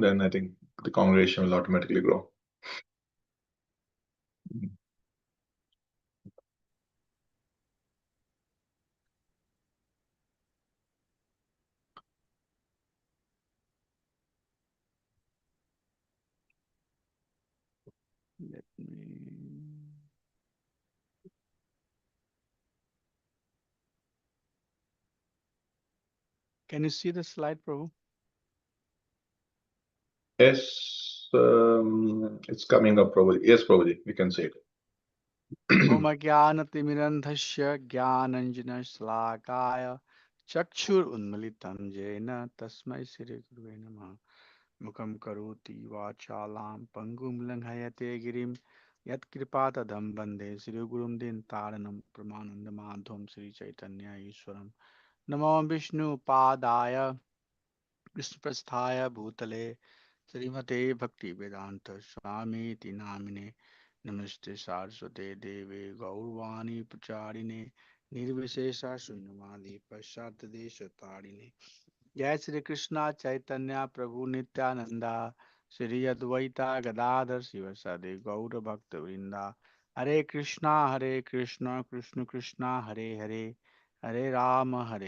then I think the congregation will automatically grow. Let me. Can you see the slide, Prabhu? Yes, it's coming up, probably. Yes, probably we can say it. Om Jnanatimirandhasya Jnananjana Chakshur Unmilitam Jena Tasmai Sri Gurve Namah Mukam Karoti Vachalam Pangum Langhayate Girim Yat Kripatadam Bande Sri Gurum Din Taranam Pramananda Madhvam Sri Chaitanya Ishwaram Namo Vishnu Padaya Vishnu Prasthaya Bhutale Srimate Bhakti Vedanta Swami Tinamine Namaste Saraswate Deve Gaurvani Pacharine Nirvishesha Shunyavadi Pashatadesha Tarine Jai Sri Krishna Chaitanya Prabhu Nityananda Sri Advaita Gadadhar Sivasade Gaura Bhakta Vrinda Hare Krishna Krishna Krishna Hare Hare Hare Rama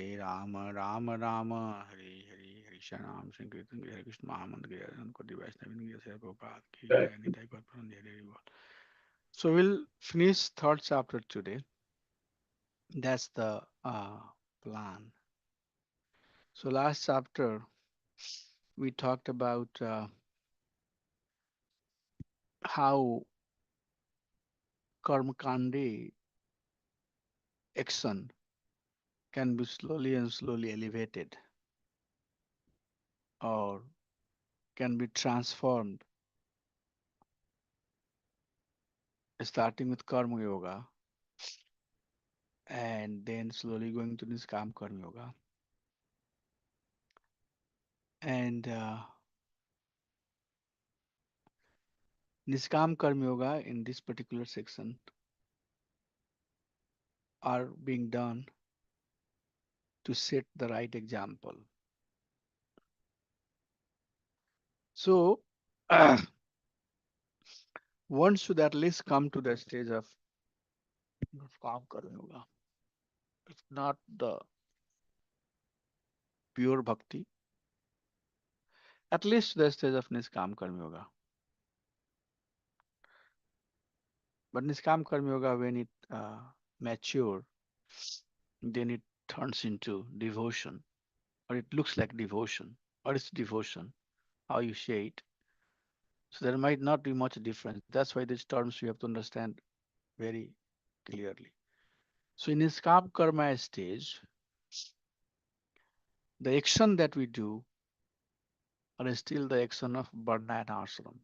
Rama Rama Hare Hare Hare Shanam Sankirtan Hare Krishna Mahamant Gaya Koti Vaishnavi Gaya Sri Prabhupada Ki Jai Nitai Gaur Pramanand Hare Hare. So we'll finish third chapter today. That's the plan. So last chapter we talked about how karmakandi action can be slowly and slowly elevated or can be transformed, starting with karma yoga and then slowly going to niskam karma yoga. And niskam karma yoga in this particular section are being done to set the right example. So one should at least come to the stage of niskam karma yoga. If not the pure bhakti, at least the stage of niskam karma yoga. But niskam karma yoga, when it mature, then it turns into devotion, or it looks like devotion, or it's devotion, how you say it. So there might not be much difference. That's why these terms you have to understand very clearly. So in niskam karma stage, the action that we do are still the action of varna and ashram,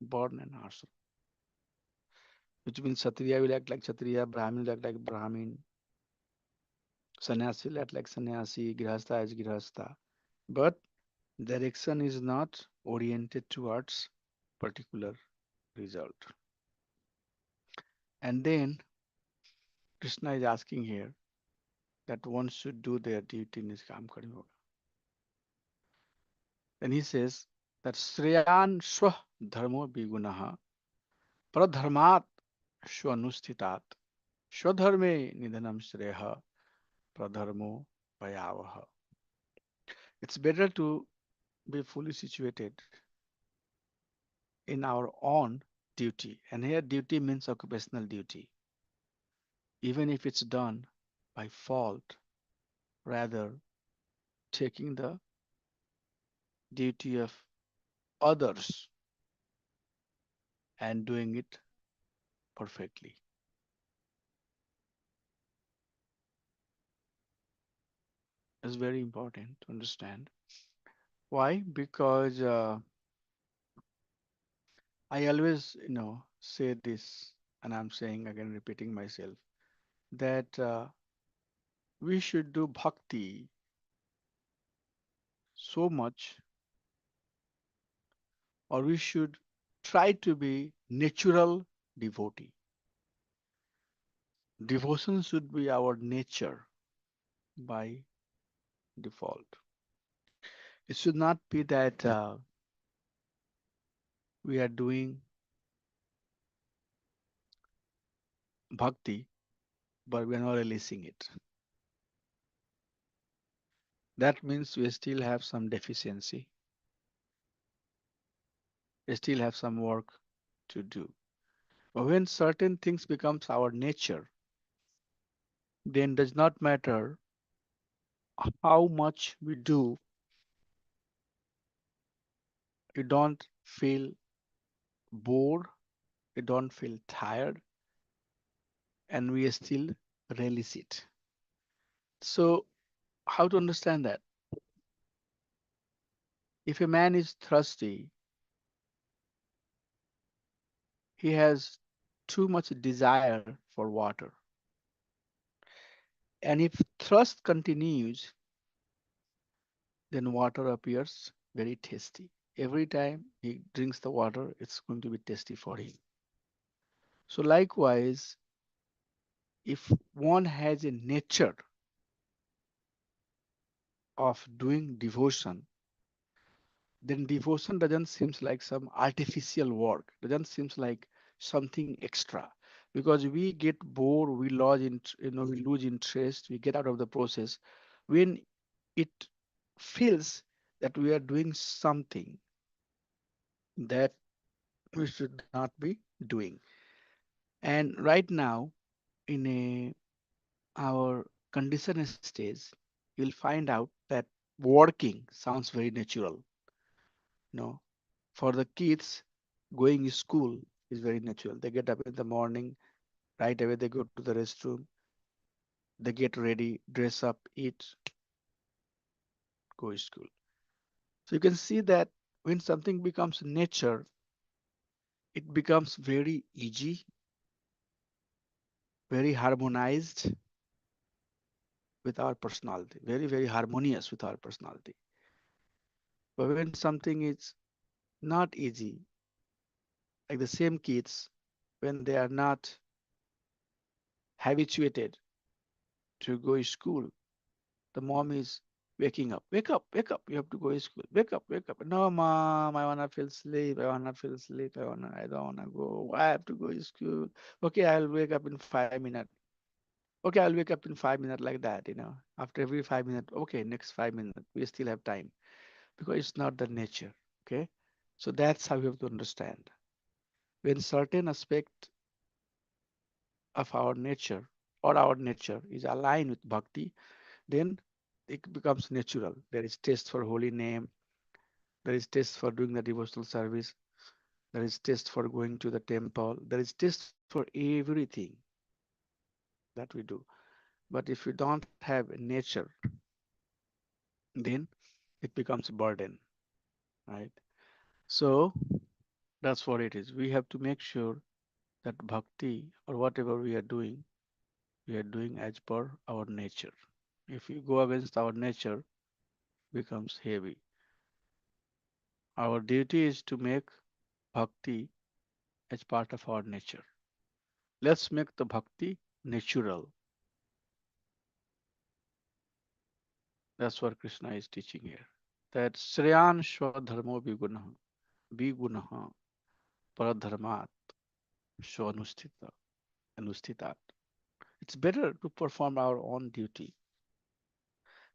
born and ashram, which means Kshatriya will act like Kshatriya, Brahmin will act like Brahmin, sannyasi will act like sannyasi, grihastha is grihastha. But direction is not oriented towards particular result. And then Krishna is asking here that one should do their duty in his Kam Karma Yoga. Then he says that Sreyan Shwah Dharmo Bigunaha Pradharmat Shwanusthitat Shwadharme Nidhanam Shreha Pradharmo Payavaha. It's better to be fully situated in our own duty. And here duty means occupational duty. Even if it's done by fault, rather taking the duty of others and doing it perfectly. It's very important to understand. Why? Because I always, say this, and I'm saying again, repeating myself, that we should do bhakti so much, or we should try to be natural devotee. Devotion should be our nature by default. It should not be that we are doing bhakti, but we are not releasing it. That means we still have some deficiency. We still have some work to do. But when certain things becomes our nature, then does not matter how much we do, you don't feel bored, you don't feel tired, and we still release it. So, how to understand that? If a man is thirsty, he has too much desire for water. And if thirst continues, then water appears very tasty. Every time he drinks the water, it's going to be tasty for him. So, likewise, if one has a nature of doing devotion, then devotion doesn't seem like some artificial work, doesn't seem like something extra. Because we get bored, we we lose interest, we get out of the process when it feels that we are doing something that we should not be doing. And right now, in our condition stage, you'll find out that working sounds very natural. No, for the kids, going to school is very natural. They get up in the morning, right away they go to the restroom, they get ready, dress up, eat, go to school. So you can see that when something becomes nature, it becomes very easy, very harmonized with our personality, very, very harmonious with our personality. But when something is not easy, like the same kids, when they are not habituated to go to school, the mom is waking up. Wake up, wake up. You have to go to school. Wake up, wake up. No, mom, I wanna feel sleep. I wanna feel sleep. I don't wanna go. I have to go to school. Okay, I'll wake up in 5 minutes. Okay, I'll wake up in 5 minutes like that. After every 5 minutes, okay, next 5 minutes, we still have time because it's not the nature. Okay. So that's how you have to understand. When certain aspect of our nature or our nature is aligned with bhakti, then it becomes natural. There is taste for holy name. There is taste for doing the devotional service. There is taste for going to the temple. There is taste for everything that we do. But if we don't have a nature, then it becomes a burden, right? So that's what it is. We have to make sure that bhakti or whatever we are doing as per our nature. If we go against our nature, becomes heavy. Our duty is to make bhakti as part of our nature. Let's make the bhakti natural. That's what Krishna is teaching here. That Shreyan Swadharmo Vigunaha Paradharmat Swanusthitat. It's better to perform our own duty,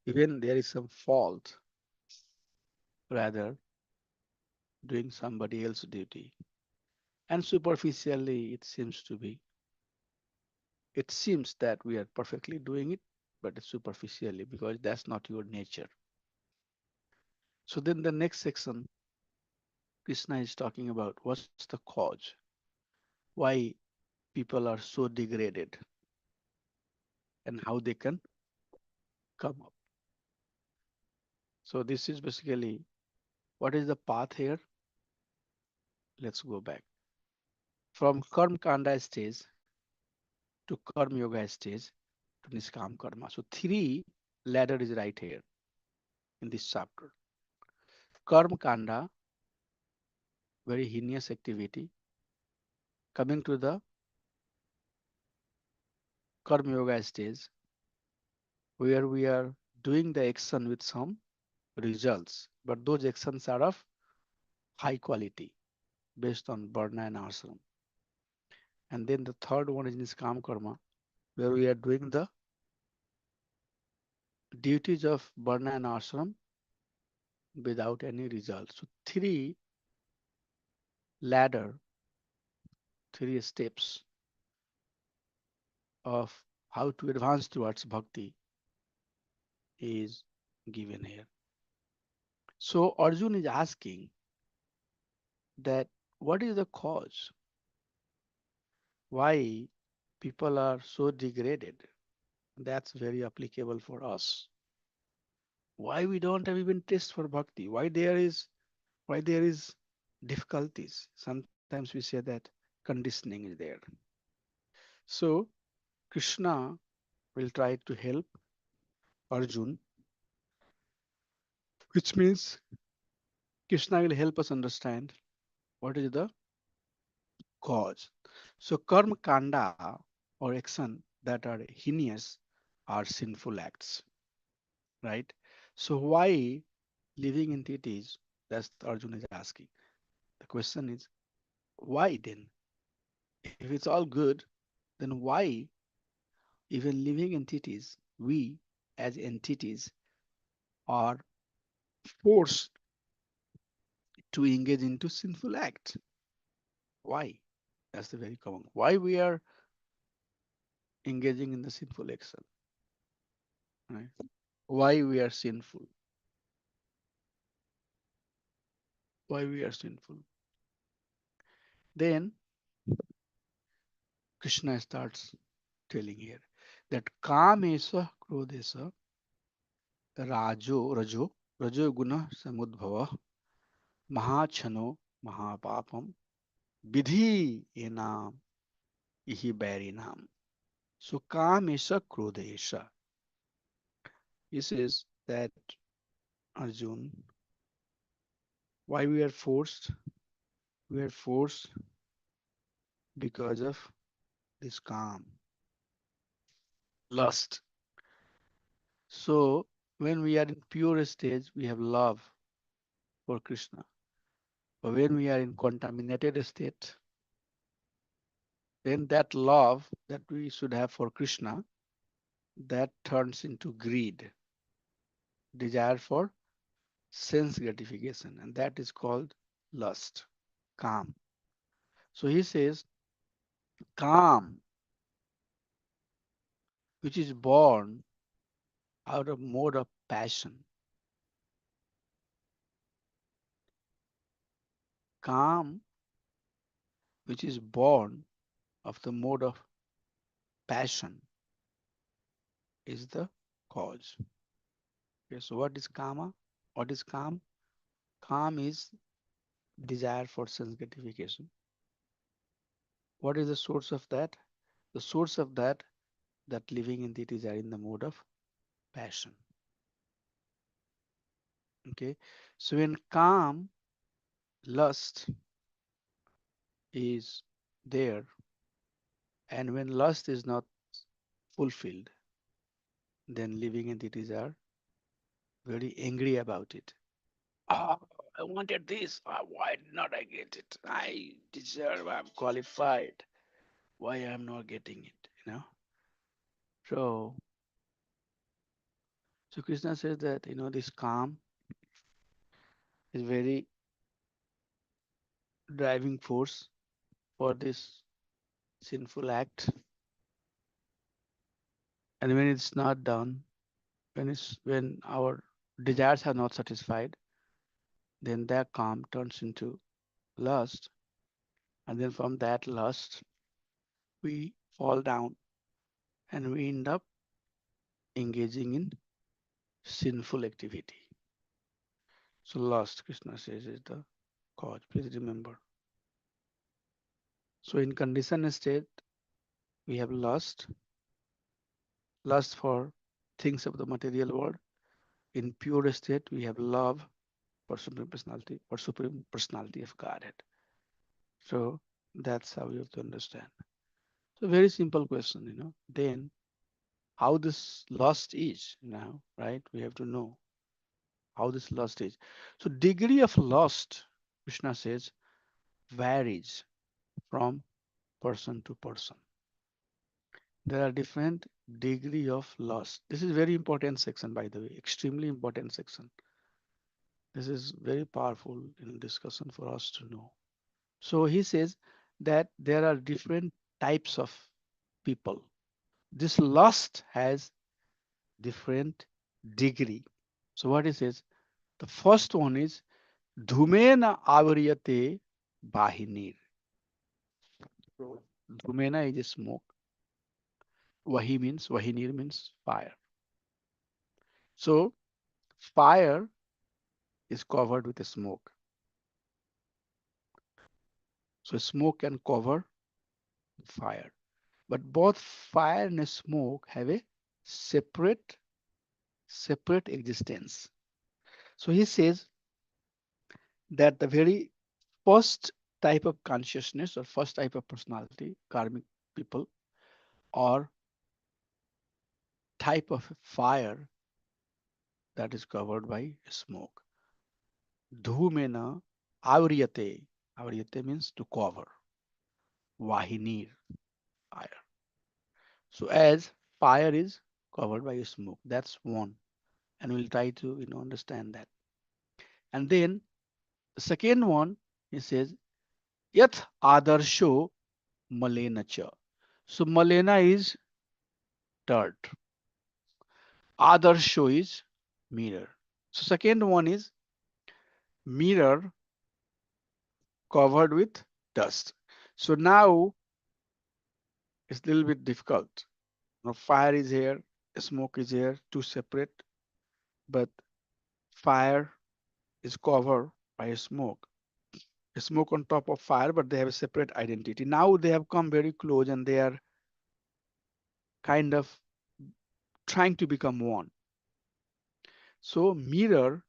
even there is some fault, rather doing somebody else's duty. And superficially, it seems that we are perfectly doing it, but it's superficially because that's not your nature. So then the next section, Krishna is talking about what's the cause, why people are so degraded, and how they can come up. So this is basically what is the path here. Let's go back from Karma Kanda stage to Karma Yoga stage to Niskam Karma. So three ladder is right here in this chapter. Karma Kanda, very heinous activity. Coming to the Karma Yoga stage, where we are doing the action with some results. but those actions are of high quality based on Varna and Ashram. And then the third one is Niskam Karma, where we are doing the duties of Varna and Ashram without any result. So three ladder, three steps of how to advance towards bhakti is given here. So Arjun is asking that what is the cause? Why people are so degraded? That's very applicable for us. Why we don't have even taste for bhakti? Why there is difficulties? Sometimes we say that conditioning is there. So Krishna will try to help Arjun, which means Krishna will help us understand what is the cause. So karma kanda or action that are heinous are sinful acts, right? So why living entities? That's Arjun is asking. The question is why then? If it's all good, then why even living entities, we as entities are forced to engage into sinful acts? Why? That's the very common. Why we are engaging in the sinful action, right? Why we are sinful? Why we are sinful? Then Krishna starts telling here that kamesa krodesa rajo guna samudbhava mahachano mahapapam vidhi enam ihi bairinam. So kamesa krodesa. He says that Arjun, why we are forced? We are forced because of this calm, lust. So when we are in pure stage, we have love for Krishna. But when we are in contaminated state, then that love that we should have for Krishna, that turns into greed, desire for sense gratification, and that is called lust, calm. So he says, calm, which is born out of mode of passion, calm, which is born of the mode of passion, is the cause. Okay, so what is kama? What is calm? Calm is desire for sense gratification. What is the source of that? The source of that living entities are in the mode of passion. Okay, so when calm, lust is there, and when lust is not fulfilled, then living entities are very angry about it. Ah, I wanted this. Why did not I get it? I deserve. I'm qualified. Why I'm not getting it? So, so Krishna says that this calm is very driving force for this sinful act, and when it's not done, when our desires are not satisfied, then that calm turns into lust, and then from that lust we fall down and we end up engaging in sinful activity. So lust, Krishna says, is the cause. Please remember. So in conditioned state, we have lust for things of the material world. In pure state, we have love for Supreme Personality of Godhead. So that's how you have to understand. So very simple question. Then how this lust is now, right? We have to know how this lust is. So degree of lust, Krishna says, varies from person to person. There are different degree of lust. This is very important section, by the way, extremely important section. This is very powerful in discussion for us to know. So he says that there are different types of people. This lust has different degree. So what he says, the first one is dhumena avriyate bahinir. So dhumena is a smoke. Vahinir means fire. So fire is covered with a smoke. So smoke can cover fire. But both fire and smoke have a separate separate existence. So he says that the very first type of consciousness or first type of personality, karmic people, or type of fire that is covered by smoke. Dhumena avriyate. Avriyate means to cover. Vahinir, fire. So as fire is covered by smoke, that's one. And we'll try to understand that. And then the second one, he says, Yath Adarsho Malena cha. So Malena is dirt. Adarsho is mirror. So second one is mirror covered with dust. So now it's a little bit difficult. Now fire is here, smoke is here, two separate, but fire is covered by smoke. Smoke on top of fire, but they have a separate identity. Now they have come very close and they are kind of trying to become one. So mirror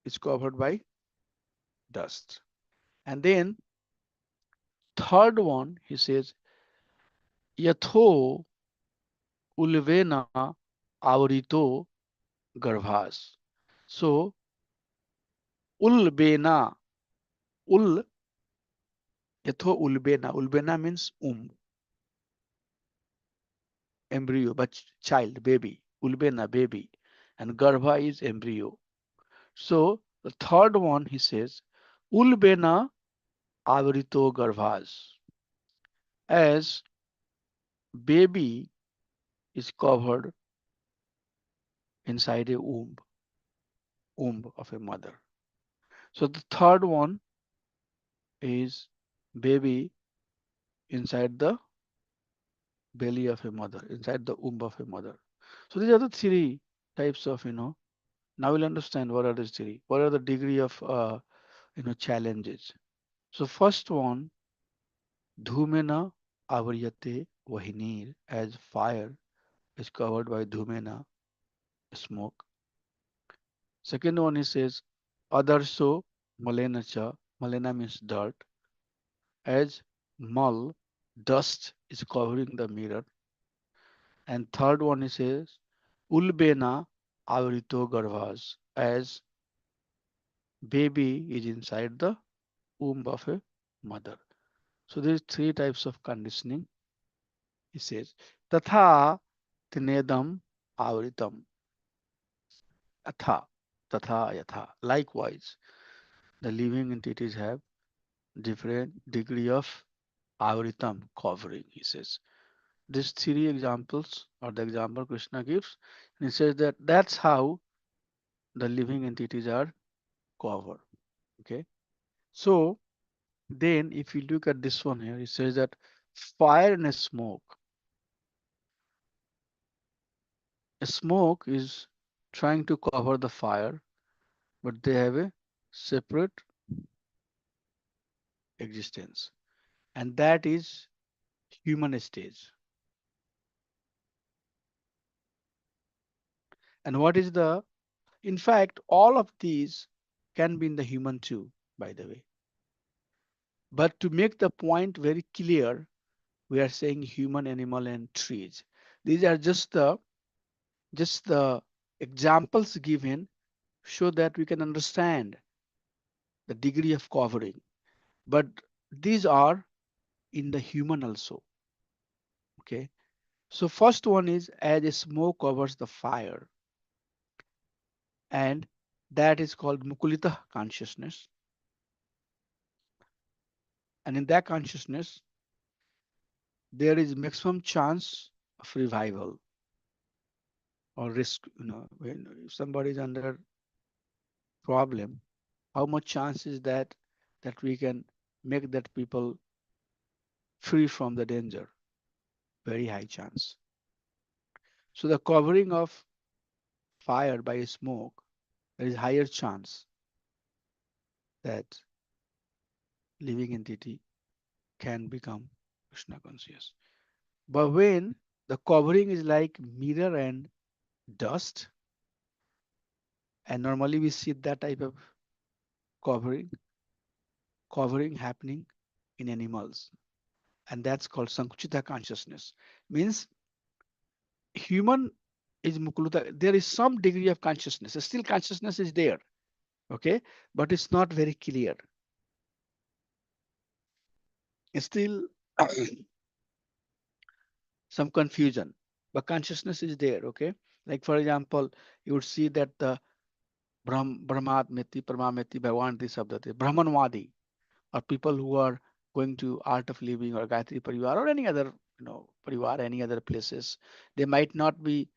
is covered by dust. And then third one, he says, Yatho ulvena avrito garbhas. So ulbena, ul, yatho ulbena. Ulbena means embryo, but child, baby. Ulbena, baby. And garbha is embryo. So the third one, he says, ulbena avrito garbhas. As baby is covered inside a womb of a mother. So the third one is baby inside the belly of a mother, inside the womb of a mother. So these are the three types of, now we'll understand what are these three, what are the degree of, challenges. So first one, dhumena avriyate vahinir, as fire is covered by dhumena, smoke. Second one, he says, adarso malena cha, malena means dirt, as mal, dust is covering the mirror. And third one, he says, ulbena avrito garvas, as baby is inside the womb of a mother. So there is three types of conditioning. He says, tatha tinedam avritam, atha, tatha yatha. Likewise, the living entities have different degree of avritam, covering, he says. These three examples or the example Krishna gives, and he says that that's how the living entities are covered. Okay. So then if you look at this one here, it says that fire and smoke. A smoke is trying to cover the fire, but they have a separate existence. And that is human stage. And what is the, in fact, all of these can be in the human too, by the way. But to make the point very clear, we are saying human, animal, and trees. These are just the examples given so that we can understand the degree of covering. But these are in the human also. Okay. So first one is as a smoke covers the fire, and that is called Mukulita consciousness. And in that consciousness, there is maximum chance of revival or risk. When if somebody is under problem, how much chance is that we can make that people free from the danger? Very high chance. So the covering of fire by smoke, there is higher chance that living entity can become Krishna conscious. But when the covering is like mirror and dust, and normally we see that type of covering happening in animals, and that's called Sankuchita consciousness. Means human is Mukuluta. There is some degree of consciousness. Still, consciousness is there, okay, but it's not very clear. Still, some confusion, but consciousness is there, okay. Like for example, you would see that the Brahmatmeti, Paramameti, Bhagavati, Sabdati, Brahmanwadi, or people who are going to Art of Living or Gayatri Parivar or any other, Parivar, any other places. They might not be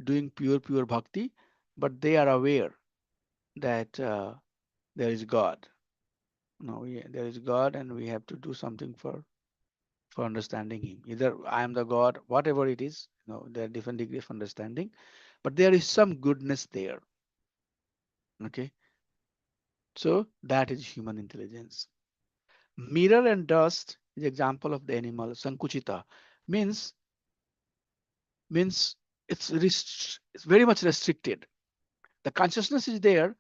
doing pure bhakti, but they are aware that there is God. There is God, and we have to do something for understanding Him. Either I am the God, whatever it is. There are different degrees of understanding, but there is some goodness there. Okay, so that is human intelligence. Mirror and dust is example of the animal Sankuchita. Means means it's very much restricted. The consciousness is there,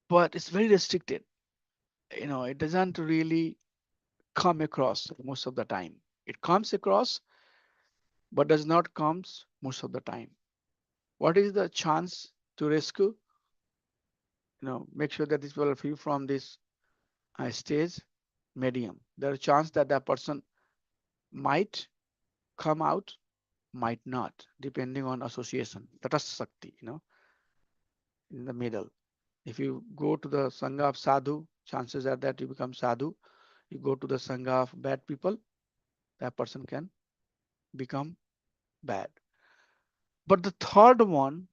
but it's very restricted. It doesn't really come across most of the time. It comes across, but does not comes most of the time. What is the chance to rescue? Make sure that these people are free from this stage medium. There is a chance that that person might come out, might not, depending on association. Tatastha Sakti, in the middle. If you go to the Sangha of Sadhu, chances are that you become Sadhu. You go to the Sangha of bad people, that person can become bad. But the third one,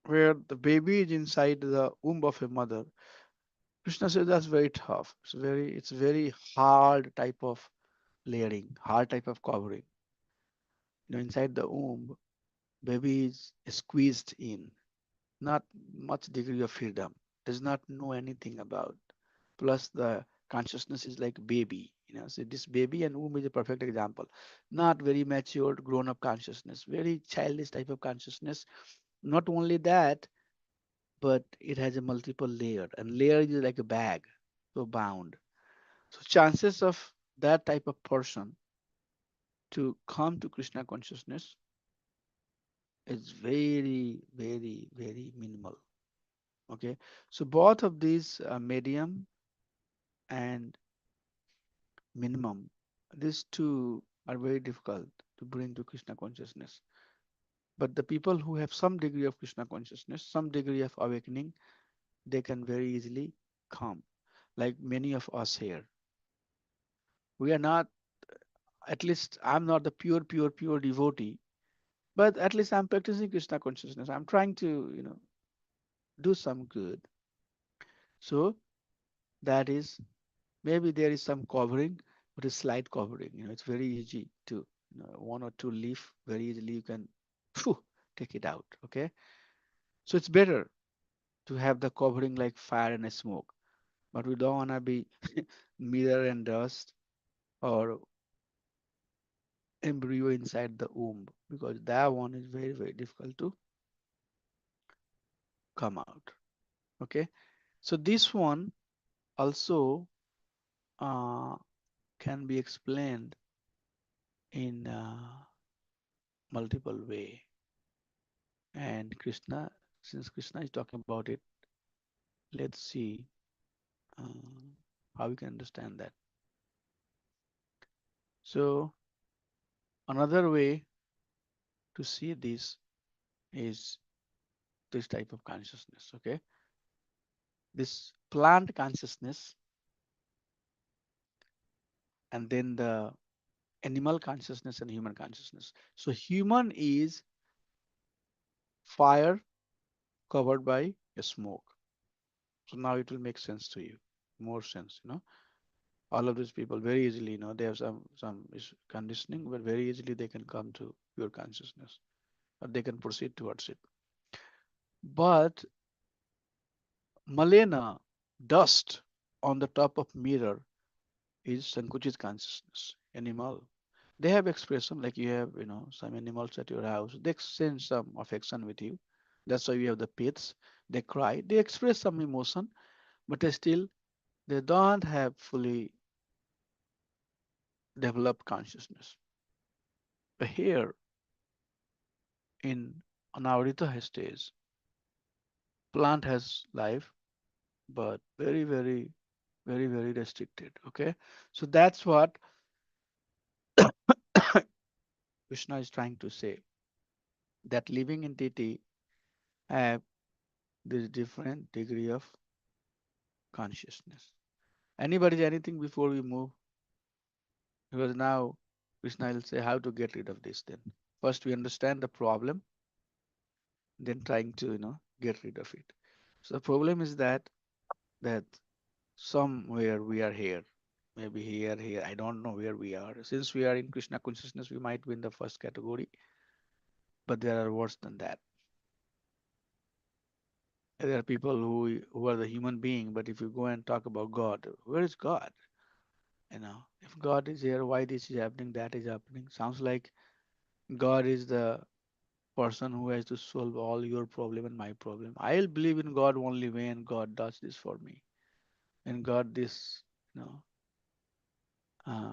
where the baby is inside the womb of a mother, Krishna says that's very tough. It's very hard type of layering, hard type of covering. Inside the womb, baby is squeezed in, not much degree of freedom, does not know anything about. Plus the consciousness is like baby. So this baby and womb is a perfect example. Not very matured, grown up consciousness, very childish type of consciousness. Not only that, but it has a multiple layer, and layer is like a bag, so bound. So chances of that type of person to come to Krishna consciousness is very, very, very minimal. Okay, so both of these medium and minimum, these two are very difficult to bring to Krishna consciousness. But the people who have some degree of Krishna consciousness, some degree of awakening, they can very easily come. Like many of us here, we are not, at least I'm not the pure devotee, but at least I'm practicing Krishna consciousness. I'm trying to, do some good. So that is, maybe there is some covering, but a slight covering. It's very easy to, one or two leaf, very easily you can phew, take it out. Okay. So it's better to have the covering like fire and smoke, but we don't want to be mirror and dust or embryo inside the womb, because that one is very, very difficult to come out. Okay. So this one also uh, can be explained in multiple way, and Krishna Since Krishna is talking about it, let's see uh, how we can understand that. So, another way to see this is this type of consciousness. Okay, this plant consciousness, and then the animal consciousness and human consciousness. So, human is fire covered by a smoke. So now it will make sense to you, more sense. All of these people very easily, they have some conditioning, but very easily they can come to pure consciousness, or they can proceed towards it. But Malena, dust on the top of mirror, is Sankuchit consciousness, animal. They have expression, like you have, some animals at your house. They exchange some affection with you. That's why you have the pets. They cry. They express some emotion, but they don't have fully developed consciousness. But here in Anavarita stage, plant has life, but very, very, very, very restricted. Okay, so that's what Krishna is trying to say. That living entity have this different degree of consciousness. Anybody, anything before we move? Because now Krishna will say how to get rid of this. Then first we understand the problem, then trying to get rid of it. So the problem is that somewhere we are here, maybe here, I don't know where we are. Since we are in Krishna consciousness, we might be in the first category, but there are worse than that. There are people who are the human being, but if you go and talk about God, where is God? If God is here, why this is happening, that is happening? Sounds like God is the person who has to solve all your problem and my problem. I'll believe in God only when God does this for me, and God this, you know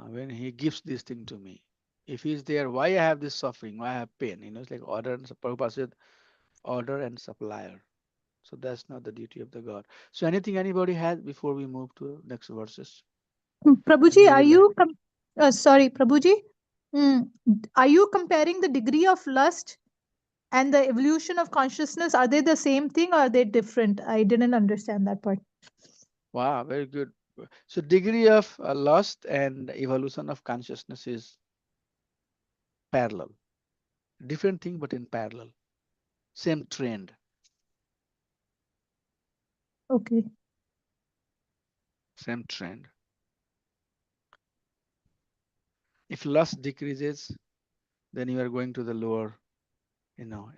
when he gives this thing to me. If he's there, why I have this suffering, why I have pain? It's like order and Prabhupada said, order and supplier. So that's not the duty of the God. So anything anybody has before we move to next verses? Prabhuji, Very light. sorry, Prabhuji, mm, are you comparing the degree of lust and the evolution of consciousness? Are they the same thing or are they different? I didn't understand that part. Wow, very good. So degree of lust and evolution of consciousness is parallel. Different thing, but in parallel. Same trend. Okay. Same trend. If lust decreases, then you are going to the lower,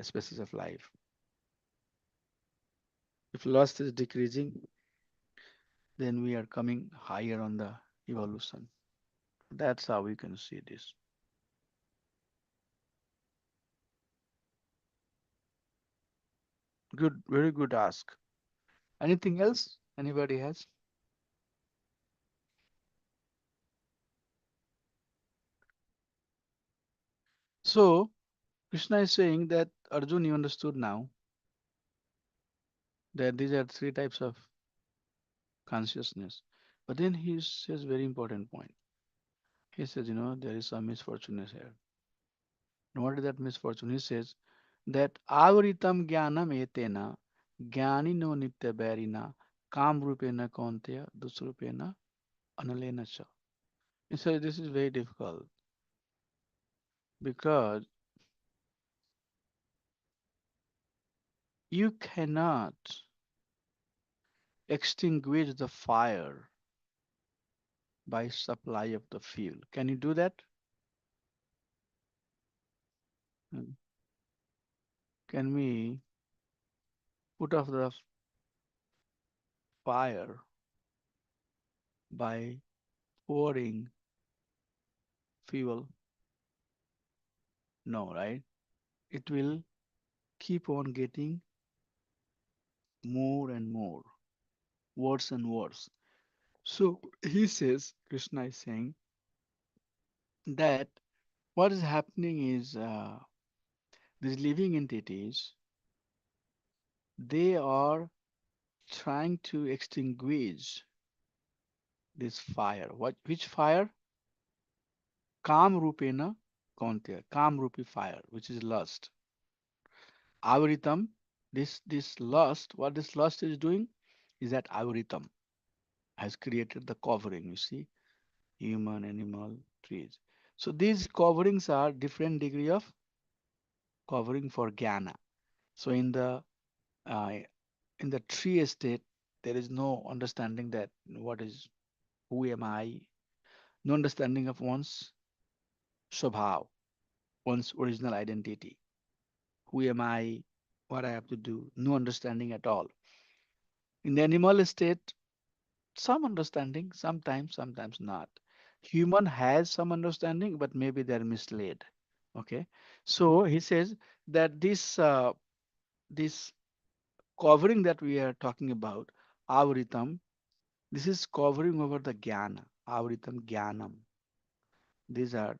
species of life. If lust is decreasing, then we are coming higher on the evolution. That's how we can see this. Good, very good ask. Anything else anybody has? So Krishna is saying that Arjun, you understood now that these are three types of consciousness. But then he says very important point. He says, there is some misfortune is here. And what is that misfortune? He says that avaritam jnanam etena jnani no nitya berina kam rupena kauntya dusrupena analena cha. He says this is very difficult because you cannot extinguish the fire by supply of the fuel. Can you do that? Hmm. Can we put off the fire by pouring fuel? No, right? It will keep on getting more and more, worse and worse. So he says, Krishna is saying that what is happening is these living entities, they are trying to extinguish this fire. Which fire? Kam rupena kaunteya, kam rupi fire, which is lust. Avaritam, this lust, what this lust is doing is that avaritam has created the covering, you see, human, animal, trees. So these coverings are different degree of covering for jnana. So uh, in the tree state, there is no understanding that what is, who am I, no understanding of one's swabhav, one's original identity. Who am I? What I have to do? No understanding at all. In the animal state, some understanding, sometimes, sometimes not. Human has some understanding, but maybe they're misled. Okay, so he says that this covering that we are talking about, avritam, this is covering over the jnana, avritam jnanam. These are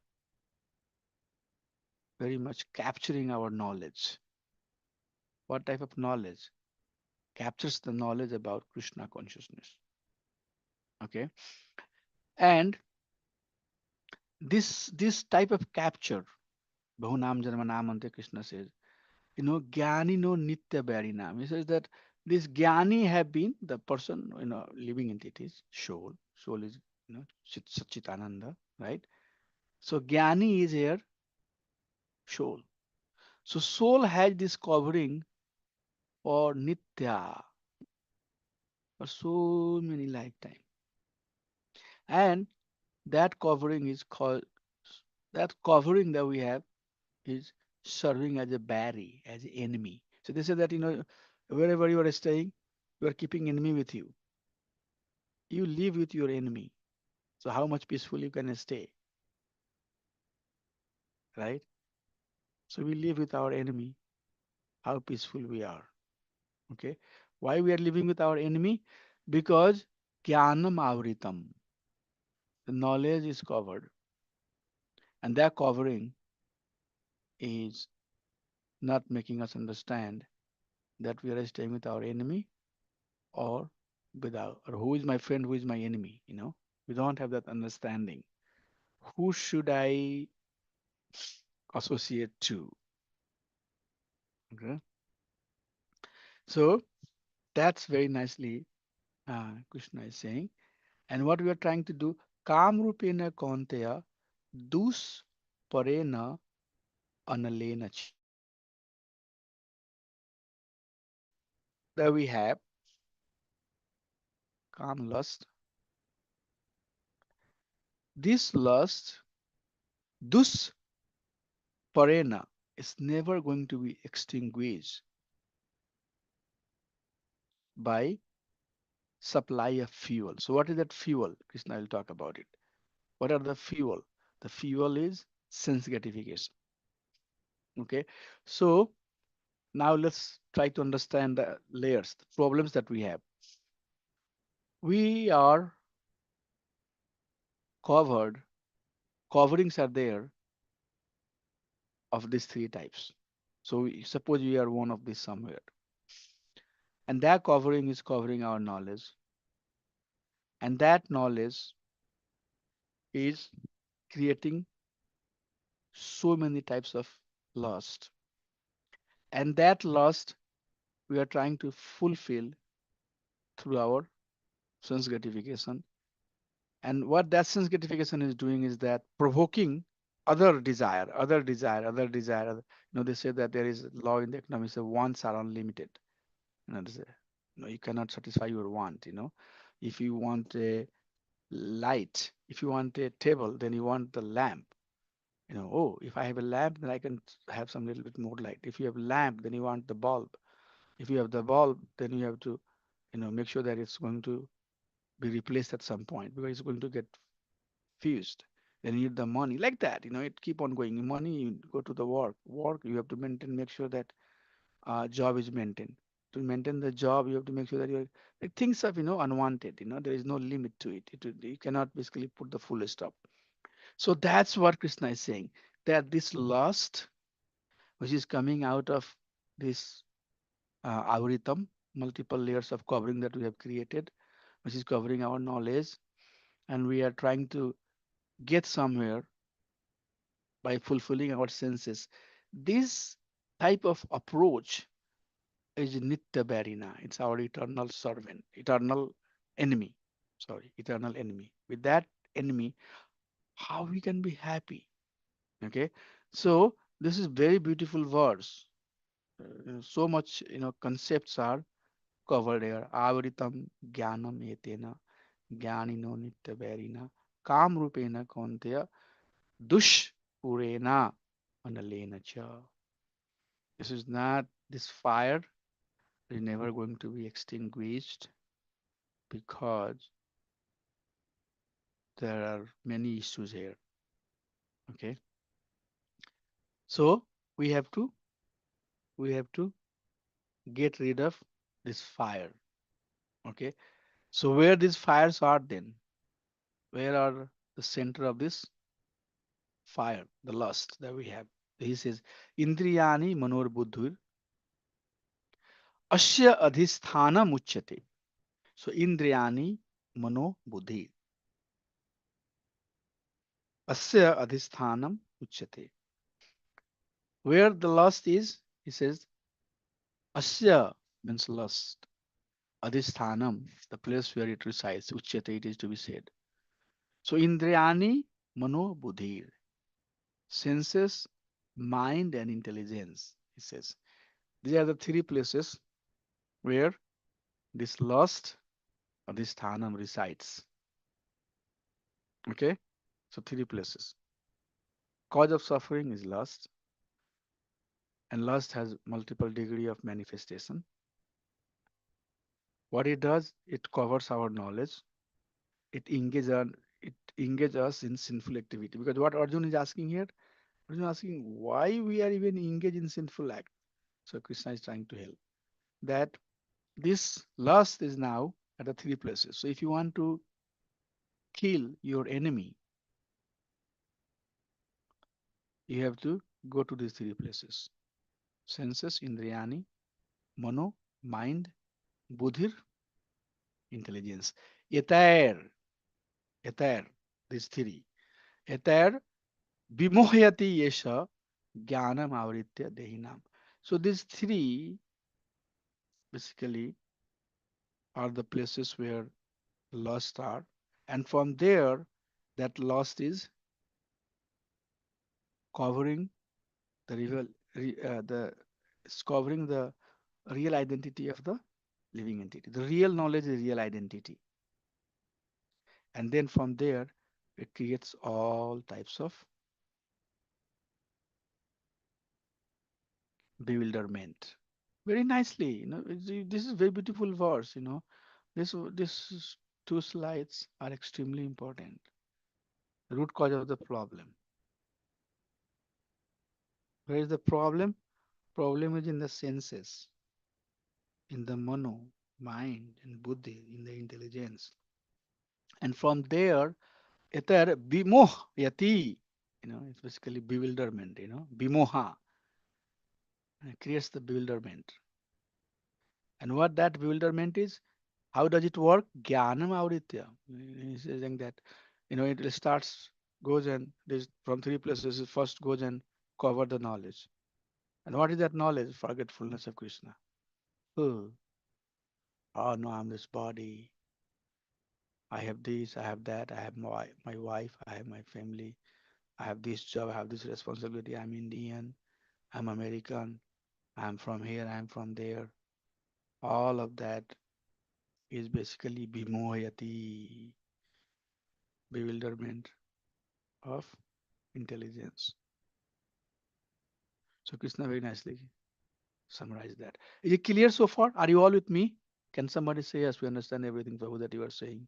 very much capturing our knowledge. What type of knowledge? Captures the knowledge about Krishna consciousness. Okay, and this type of capture, Bahunam Janmanam Ante Krishna says, Jnani no Nitya Bharinam. He says that this Jnani have been the person, living entities, soul. Soul is, Satchitananda, right? So Jnani is here, soul. So soul has this covering for Nitya, for so many lifetime. And that covering is called, that covering that we have is serving as a barrier, as an enemy. So they say that, wherever you are staying, you are keeping enemy with you. You live with your enemy. So how much peaceful you can stay, right? So we live with our enemy. How peaceful we are. Okay. Why we are living with our enemy? Because jnanam avritam. The knowledge is covered. And that covering is not making us understand that we are staying with our enemy, or without, or who is my friend, who is my enemy. We don't have that understanding. Who should I associate to? Okay, so that's very nicely Krishna is saying. And what we are trying to do, kamrupena kaunteya dus parena analena ch. There we have calm lust. This lust, dus parena, is never going to be extinguished by supply of fuel. So what is that fuel? Krishna will talk about it. What are the fuel? The fuel is sense gratification. Okay. So now let's try to understand the layers, the problems that we have. We are covered, coverings are there of these three types. So suppose we are one of these somewhere. And that covering is covering our knowledge. And that knowledge is creating so many types of lust. And that lust we are trying to fulfill through our sense gratification. And what that sense gratification is doing is that provoking other desire, other desire, other desire. They say that there is law in the economics of wants are unlimited. They say, you cannot satisfy your want. If you want a light, if you want a table, then you want the lamp. Oh, if I have a lamp, then I can have some little bit more light. If you have lamp, then you want the bulb. If you have the bulb, then you have to, make sure that it's going to be replaced at some point because it's going to get fused. Then you need the money like that. It keep on going. Money, you go to the work. You have to maintain, make sure that job is maintained. To maintain the job, you have to make sure that you're like things of unwanted. There is no limit to it. You cannot basically put the full stop. So that's what Krishna is saying, that this lust, which is coming out of this avritam, multiple layers of covering that we have created, which is covering our knowledge, and we are trying to get somewhere by fulfilling our senses. This type of approach is Nitya Barina. It's our eternal servant, eternal enemy. Sorry, eternal enemy. With that enemy, how we can be happy? Okay, so this is very beautiful verse. So much, concepts are covered here. Avritam jnanam etena jnanino nitya barina kam rupena kaunteya dush purena analena cha. This is not, this fire is never going to be extinguished because there are many issues here. Okay, so we have to we have to get rid of this fire. Okay, so where these fires are then? Where are the center of this fire, the lust that we have? He says, Indriyani manor buddhir asya adhisthana muchyate. So Indriyani mano buddhi asya adhisthanam uchyate. Where the lust is, he says, asya means lust. Adhisthanam, the place where it resides, uchyate, it is to be said. So Indriyani mano buddhi, senses, mind, and intelligence, he says. These are the three places where this lust or this sthanam resides. Okay, so three places. Cause of suffering is lust, and lust has multiple degree of manifestation. What it does, it covers our knowledge. It engages us in sinful activity. Because what Arjun is asking here, Arjun is asking why we are even engaged in sinful act. So Krishna is trying to help that this lust is now at the three places. So if you want to kill your enemy, you have to go to these three places: senses, indriyani, mano, mind, buddhir, intelligence. Etair, etair, these three. Etair vimohyati yesha jnanam avritya dehinam. So these three basically are the places where lust are, and from there, that lust is covering the it's covering the real identity of the living entity. The real knowledge is real identity. And then from there, it creates all types of bewilderment. Very nicely, this is very beautiful verse. This two slides are extremely important. The root cause of the problem. Where is the problem? Problem is in the senses, in the mano, mind, and buddhi, in the intelligence. And from there, etar bimoh yati, it's basically bewilderment, bimoha, creates the bewilderment. And what that bewilderment is, how does it work? Jnanam avritya. He's saying that, it starts, goes and there's from three places, it first goes and cover the knowledge. And what is that knowledge? Forgetfulness of Krishna. Oh, oh no, I'm this body. I have this, I have that, I have my wife, I have my family, I have this job, I have this responsibility, I'm Indian, I'm American, I'm from here, I'm from there. All of that is basically bimoyati, bewilderment of intelligence. So Krishna very nicely summarized that. Is it clear so far? Are you all with me? Can somebody say yes, we understand everything, Prabhu, that you are saying?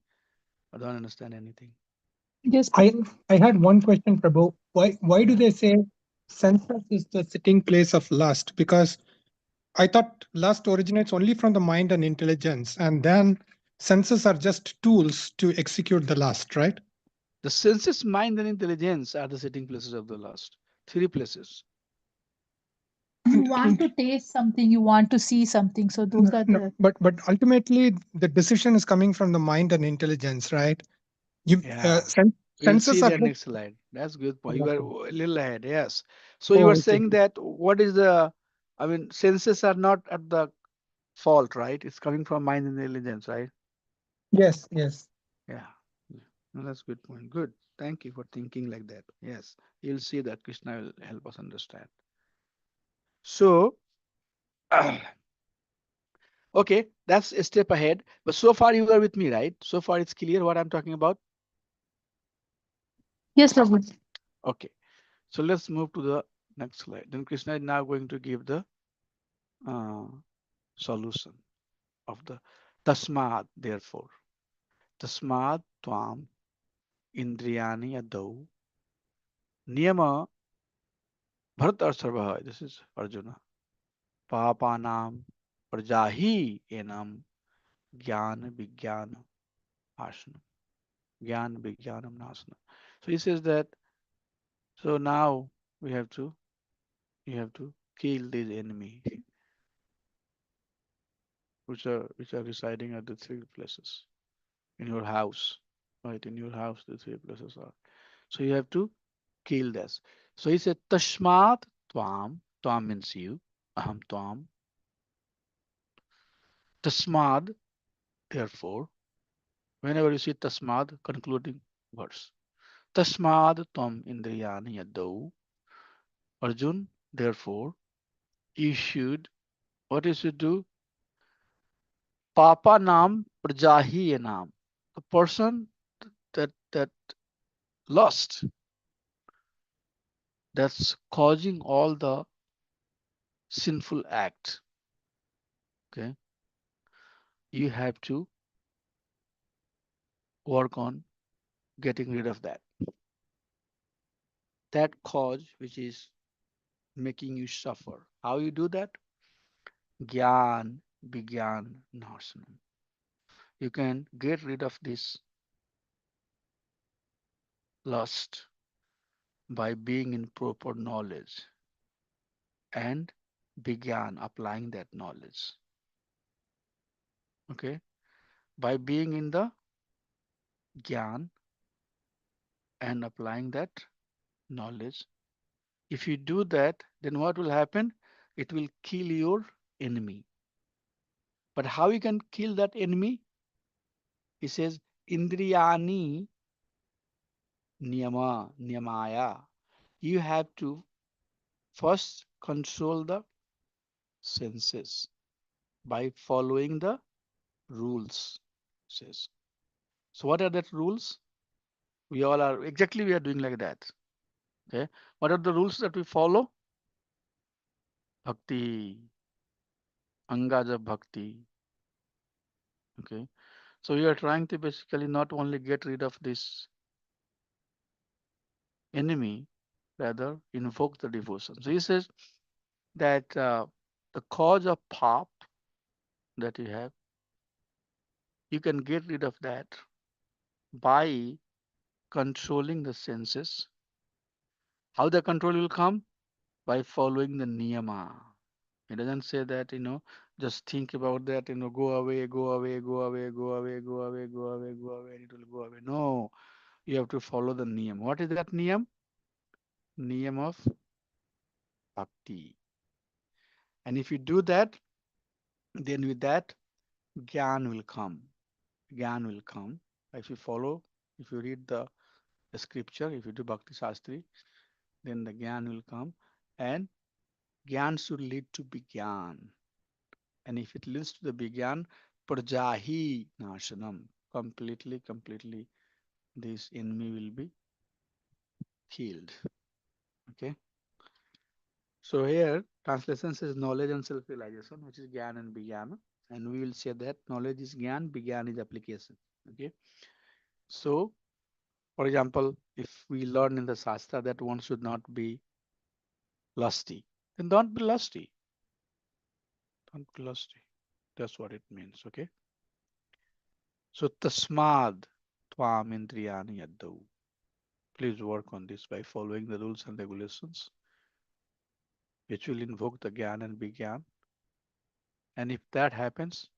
I don't understand anything. Yes, I I had one question, Prabhu. Why do they say senses is the sitting place of lust? Because I thought lust originates only from the mind and intelligence, and then senses are just tools to execute the lust, right? The senses, mind, and intelligence are the sitting places of the lust. Three places. And want to taste something, you want to see something. So those are the but ultimately the decision is coming from the mind and intelligence, right? You Yeah. We'll see senses are that just, next slide. That's good point. You were a little ahead. Yes. So you oh, were okay. saying that what is the, I mean, senses are not at the fault, right? It's coming from mind and intelligence, right? Yes. Yeah. Yeah. No, that's good point. Good. Thank you for thinking like that. Yes. You'll see that Krishna will help us understand. So, okay, that's a step ahead. But so far you are with me, right? So far it's clear what I'm talking about. yes, Prabhu. Okay. So let's move to the next slide. Then Krishna is now going to give the uh, solution of the tasmad, therefore. Tasmad tvam indriyani adau niyama bharat. This is Arjuna. Papanam prajahi enam gyan vigyan ashanam. Gyan vigyanam nasanam. So he says that, so now we have to, you have to kill this enemy which are residing at the three places in your house, right? In your house, the three places are. So you have to kill this. So he said, Tashmat Tvam. Tvam means you. Aham Tvam. Tasmad, therefore. Whenever you see Tasmad, concluding words. Tasmad Tvam Indriyani Yadau. Arjun, therefore, you should, what you should do? Papa Nam Prajahi Enam. The person that lost, that's causing all the sinful act. Okay. You have to work on getting rid of that. That cause which is making you suffer. How you do that? Gyan, Vigyan, Narsanam. You can get rid of this lust by being in proper knowledge and Vigyan, applying that knowledge. Okay? By being in the Gyan and applying that knowledge. If you do that, then what will happen? It will kill your enemy. But how you can kill that enemy? He says, Indriyani niyamaya. You have to first control the senses by following the rules. Says. So what are the rules? We all are exactly we are doing like that. Okay. What are the rules that we follow? Bhakti, Angaja Bhakti. Okay. So we are trying to basically not only get rid of this enemy, rather invoke the devotion. So he says that the cause of pop that you have, you can get rid of that by controlling the senses. How the control will come? By following the niyama. It doesn't say that, just think about that, go away, go away, go away, go away, go away, go away, go away, and it will go away. No, you have to follow the niyam. What is that niyam? Niyam of bhakti. And if you do that, then with that, gyan will come. Gyan will come. If you follow, if you read the scripture, if you do Bhakti Shastri, then the Gyan will come. And Gyan should lead to Vigyan. And if it leads to the Vigyan, Prajahi Nashanam. Completely, this enemy will be killed. Okay. So here, translation says knowledge and self-realization, which is Gyan and Vigyan. And we will say that knowledge is Gyan, Vigyan is application. Okay. So, for example, if we learn in the Shastra that one should not be lusty, then don't be lusty. Don't be lusty. That's what it means. Okay. So tasmad tvam indriyani yadau. Please work on this by following the rules and regulations which will invoke the Gyan and Vigyan. And if that happens,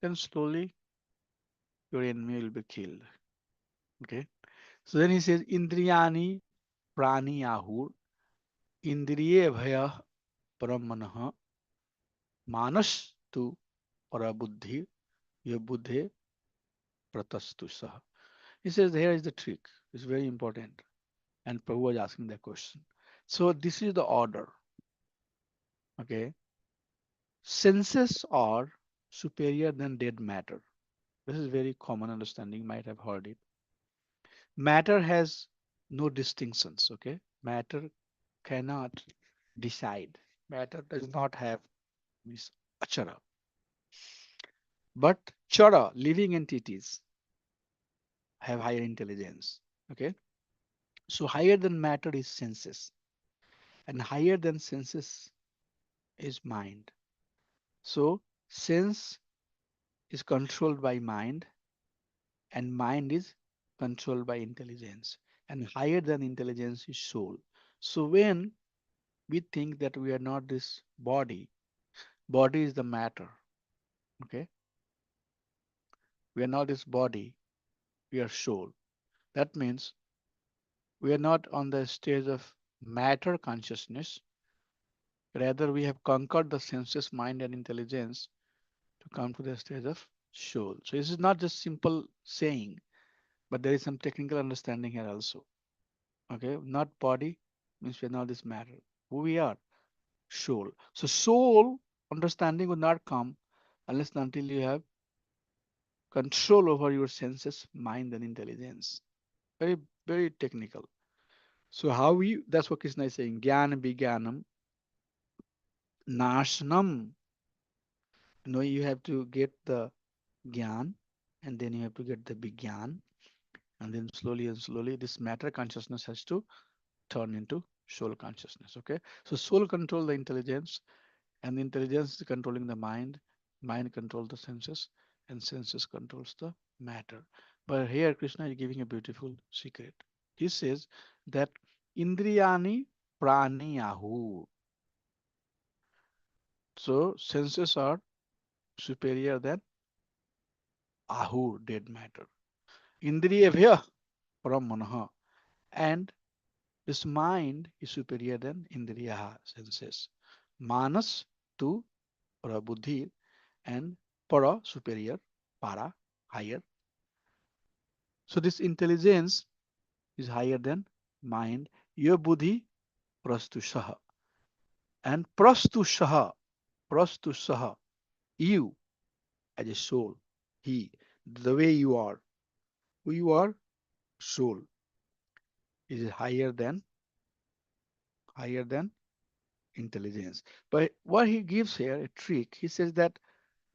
then slowly your enemy will be killed. Okay. So then he says, Indriyani prani ahur, indriye bhaya paramanaha, manas tu parabuddhi, yabuddhe pratastu saha. He says, here is the trick. It's very important. And Prabhu was asking that question. So this is the order. Okay. Senses are superior than dead matter. This is very common understanding, might have heard it. Matter has no distinctions, okay? Matter cannot decide. Matter does not have this achara. But chara, living entities, have higher intelligence, okay? So higher than matter is senses, and higher than senses is mind. So sense is controlled by mind, and mind is controlled by intelligence, and higher than intelligence is soul. So when we think that we are not this body is the matter. Okay, we are not this body, we are soul. That means we are not on the stage of matter consciousness, rather we have conquered the senses, mind and intelligence to come to the stage of soul. So this is not just simple saying, but there is some technical understanding here also. Okay, not body means we are not this matter. Who we are? Soul. So soul understanding would not come unless and until you have control over your senses, mind, and intelligence. Very, very technical. So how we, that's what Krishna is saying. Jnana Vijnanam Nashanam. You know, you have to get the Gyan and then you have to get the Vijnan. And then slowly and slowly this matter consciousness has to turn into soul consciousness. Okay. So soul control the intelligence, and the intelligence is controlling the mind controls the senses, and senses controls the matter. But here Krishna is giving a beautiful secret. He says that indriyani praniyahu. So senses are superior than ahu, dead matter. Indriyabhya paramanaha. And this mind is superior than indriyaha, senses. Manas to prabuddhi, and para, superior, para, higher. So this intelligence is higher than mind. Your buddhi prastushaha. And prastushaha, you as a soul, he, the way you are, who you are, soul, is higher than intelligence. But what he gives here, a trick, he says that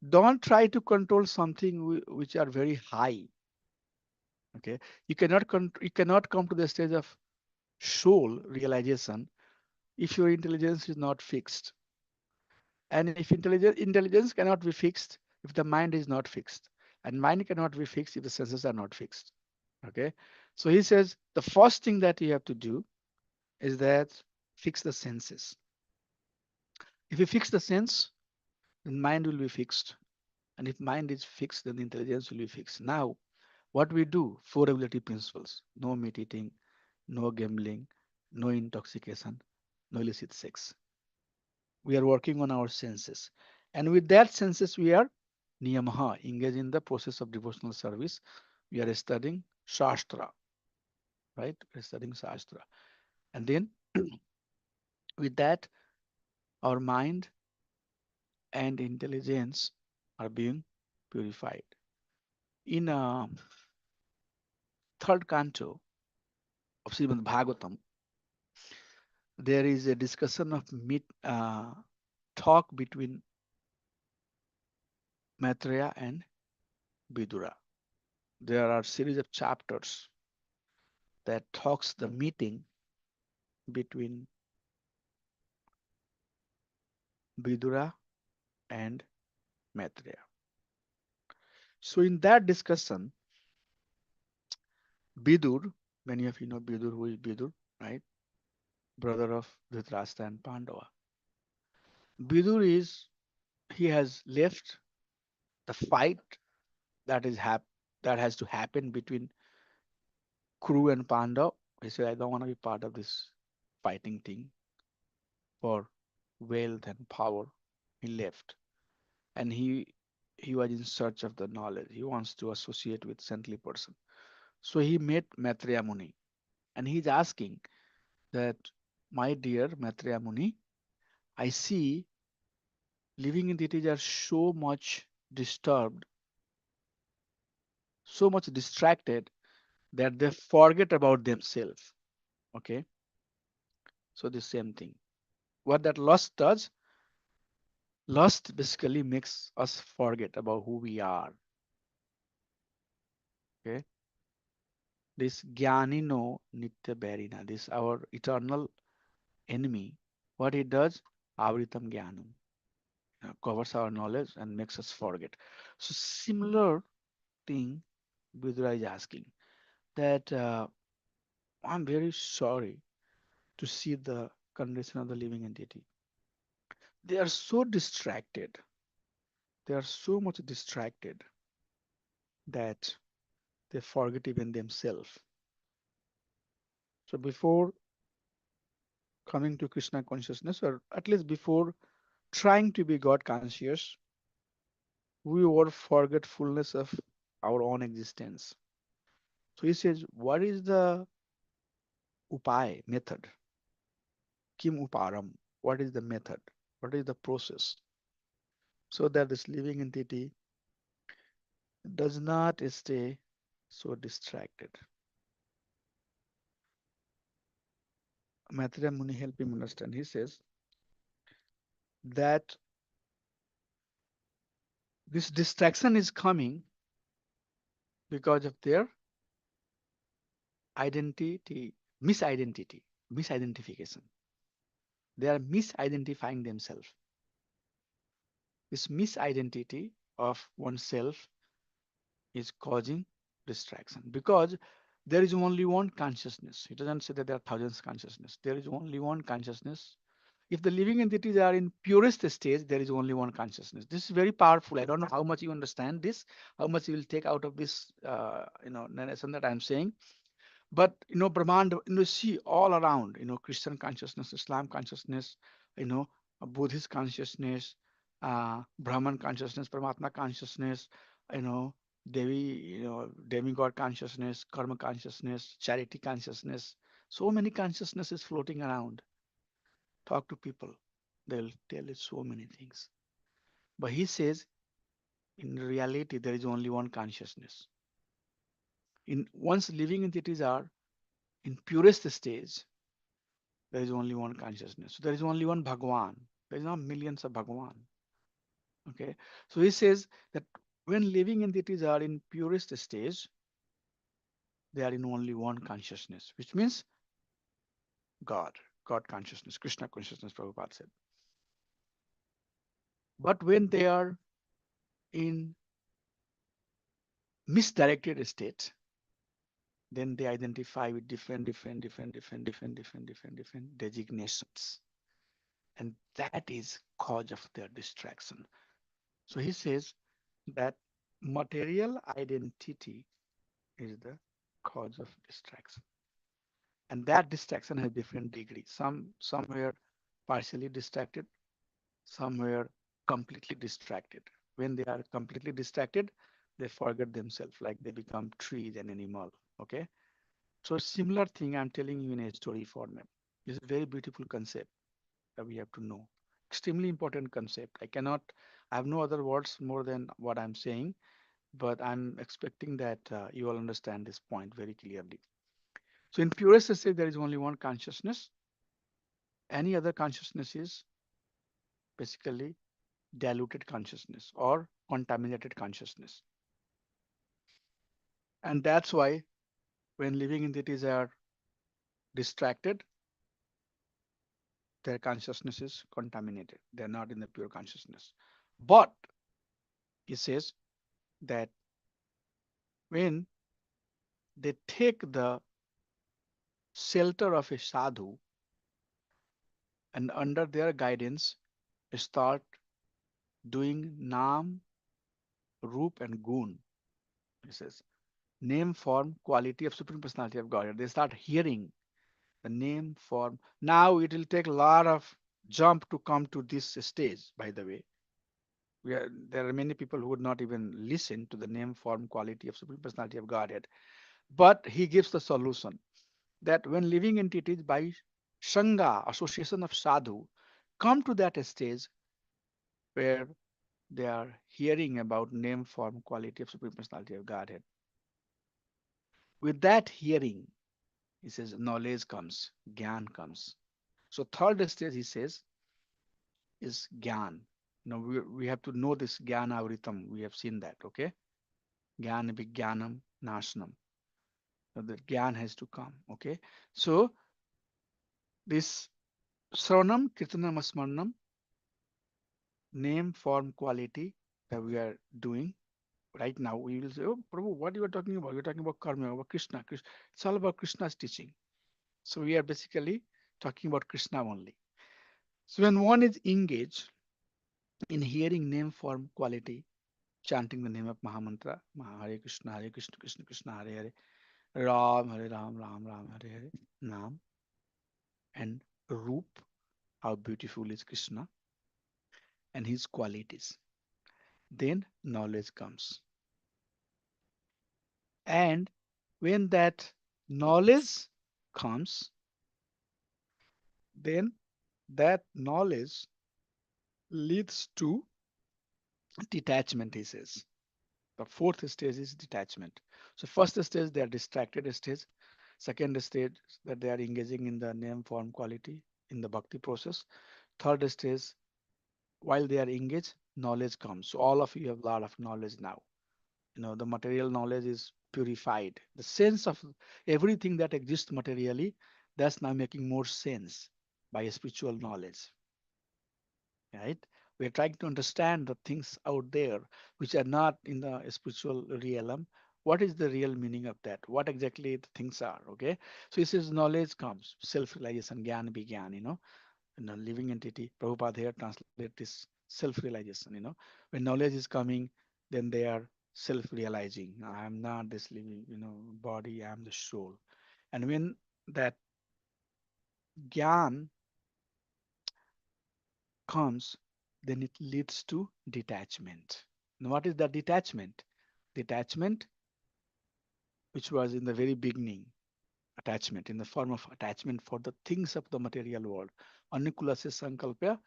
don't try to control something which are very high. Okay, you cannot come to the stage of soul realization if your intelligence is not fixed. And if intelligence cannot be fixed if the mind is not fixed, and mind cannot be fixed if the senses are not fixed. Okay, so he says the first thing that you have to do is that fix the senses. If you fix the sense, then mind will be fixed, and if mind is fixed, then the intelligence will be fixed. Now what we do, four ability principles: no meat eating, no gambling, no intoxication, no illicit sex. We are working on our senses, and with that senses we are niyamaha, engaged in the process of devotional service. We are studying shastra, right? We're studying shastra, and then with that our mind and intelligence are being purified. In third canto of Srimad Bhagavatam, there is a discussion of talk between Maitreya and Vidura. There are series of chapters that talks the meeting between Vidura and Maitreya. So in that discussion, Vidur, many of you know Vidur, who is Vidur, right? Brother of Dhritarashtra and Pandava. Vidur he has left the fight that has to happen between Kuru and Pandav. He said, I don't want to be part of this fighting thing for wealth and power. He left, and he was in search of the knowledge. He wants to associate with saintly person. So he met Maitreya Muni, and he's asking that, my dear Maitreya Muni, I see living entities are so much disturbed, so much distracted that they forget about themselves. Okay, so the same thing. What that lust does, lust basically makes us forget about who we are. Okay, this Jnanino Nitya Bharina, this our eternal enemy, what it does, Avritam Jnanam, covers our knowledge and makes us forget. So similar thing Vidura is asking that I'm very sorry to see the condition of the living entity. They are so distracted. They are so much distracted that they forget even themselves. So before coming to Krishna consciousness, or at least before trying to be God conscious, we were forgetfulness of our own existence. So he says, what is the upay method? Kim uparam? What is the method? What is the process? So that this living entity does not stay so distracted. Maitreya Muni help him understand. He says that this distraction is coming because of their identity, misidentification. They are misidentifying themselves. This misidentity of oneself is causing distraction because there is only one consciousness. It doesn't say that there are thousands of consciousness. There is only one consciousness. If the living entities are in purest stage, there is only one consciousness. This is very powerful. I don't know how much you understand this, how much you will take out of this, narration that I'm saying. But Brahmand, see all around, Christian consciousness, Islam consciousness, Buddhist consciousness, Brahman consciousness, Paramatma consciousness, you know, Devi, demigod consciousness, karma consciousness, charity consciousness. So many consciousnesses floating around. Talk to people, they'll tell you so many things. But he says, in reality, there is only one consciousness. In once living entities are in purest stage, there is only one consciousness. So there is only one Bhagwan. There is not millions of Bhagwan. Okay. So he says that when living entities are in purest stage, they are in only one consciousness, which means God, God consciousness, Krishna consciousness, Prabhupada said. But when they are in misdirected state, then they identify with different designations. And that is cause of their distraction. So he says that material identity is the cause of distraction. And that distraction has different degrees. Some were partially distracted, some were completely distracted. When they are completely distracted, they forget themselves, like they become trees and animal. Okay. So similar thing I'm telling you in a story format. It's a very beautiful concept that we have to know. Extremely important concept. I have no other words more than what I'm saying, but I'm expecting that you all understand this point very clearly. So in purest state, there is only one consciousness. Any other consciousness is basically diluted consciousness or contaminated consciousness. And that's why when living entities are distracted, their consciousness is contaminated. They're not in the pure consciousness. But he says that when they take the shelter of a sadhu and under their guidance, start doing Nam, Roop, and Gun. He says, name, form, quality of Supreme Personality of Godhead. They start hearing the name, form. Now it will take a lot of jump to come to this stage, by the way. There are many people who would not even listen to the name, form, quality of Supreme Personality of Godhead. But he gives the solution that when living entities by Sangha, association of sadhu, come to that stage where they are hearing about name, form, quality of Supreme Personality of Godhead. With that hearing, he says, knowledge comes, gyan comes. So third stage, he says, is gyan. Now we have to know this jnana avritam. We have seen that, okay? Jnana vijnanam nashnam. So the gyan has to come, okay? So this sranam, kirtanam, asmarnam, name, form, quality that we are doing right now. We will say, oh, Prabhu, what you are talking about? You're talking about karma, about Krishna. It's all about Krishna's teaching. So we are basically talking about Krishna only. So when one is engaged in hearing name, form, quality, chanting the name of Mahamantra, Hare Krishna, Krishna Krishna, Hare Hare, Ram, Hare Ram, Ram Ram, Hare Hare, Nam, and Roop, how beautiful is Krishna, and his qualities. Then knowledge comes. And when that knowledge comes, then that knowledge leads to detachment, he says. The fourth stage is detachment. So first stage, they are distracted stage. Second stage, that they are engaging in the name, form, quality in the bhakti process. Third stage, while they are engaged, knowledge comes. So all of you have a lot of knowledge now. The material knowledge is purified. The sense of everything that exists materially, that's now making more sense by spiritual knowledge, right? We're trying to understand the things out there which are not in the spiritual realm. What is the real meaning of that? What exactly the things are? Okay. So it says knowledge comes, self-realization, gyan bigyan, living entity. Prabhupada here translate this self-realization. When knowledge is coming, then they are self-realizing. I am not this living, body, I am the soul. And when that gyan comes, then it leads to detachment. Now, what is that detachment? Detachment, which was in the very beginning, attachment in the form of attachment for the things of the material world. Anukulasya sankalpya,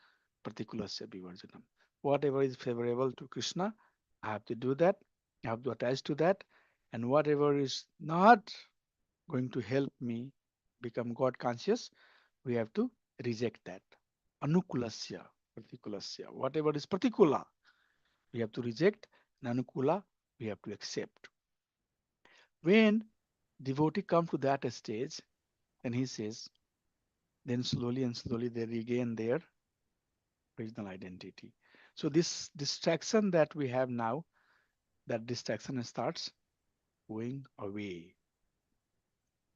partikulasya vivarjanam. Whatever is favorable to Krishna, I have to do that. I have to attach to that. And whatever is not going to help me become God conscious, we have to reject that. Anukulasya, partikulasya. Whatever is partikula, we have to reject. And anukula, we have to accept. When devotee come to that stage, then he says, then slowly and slowly they regain their original identity. So this distraction that we have now, that distraction starts going away.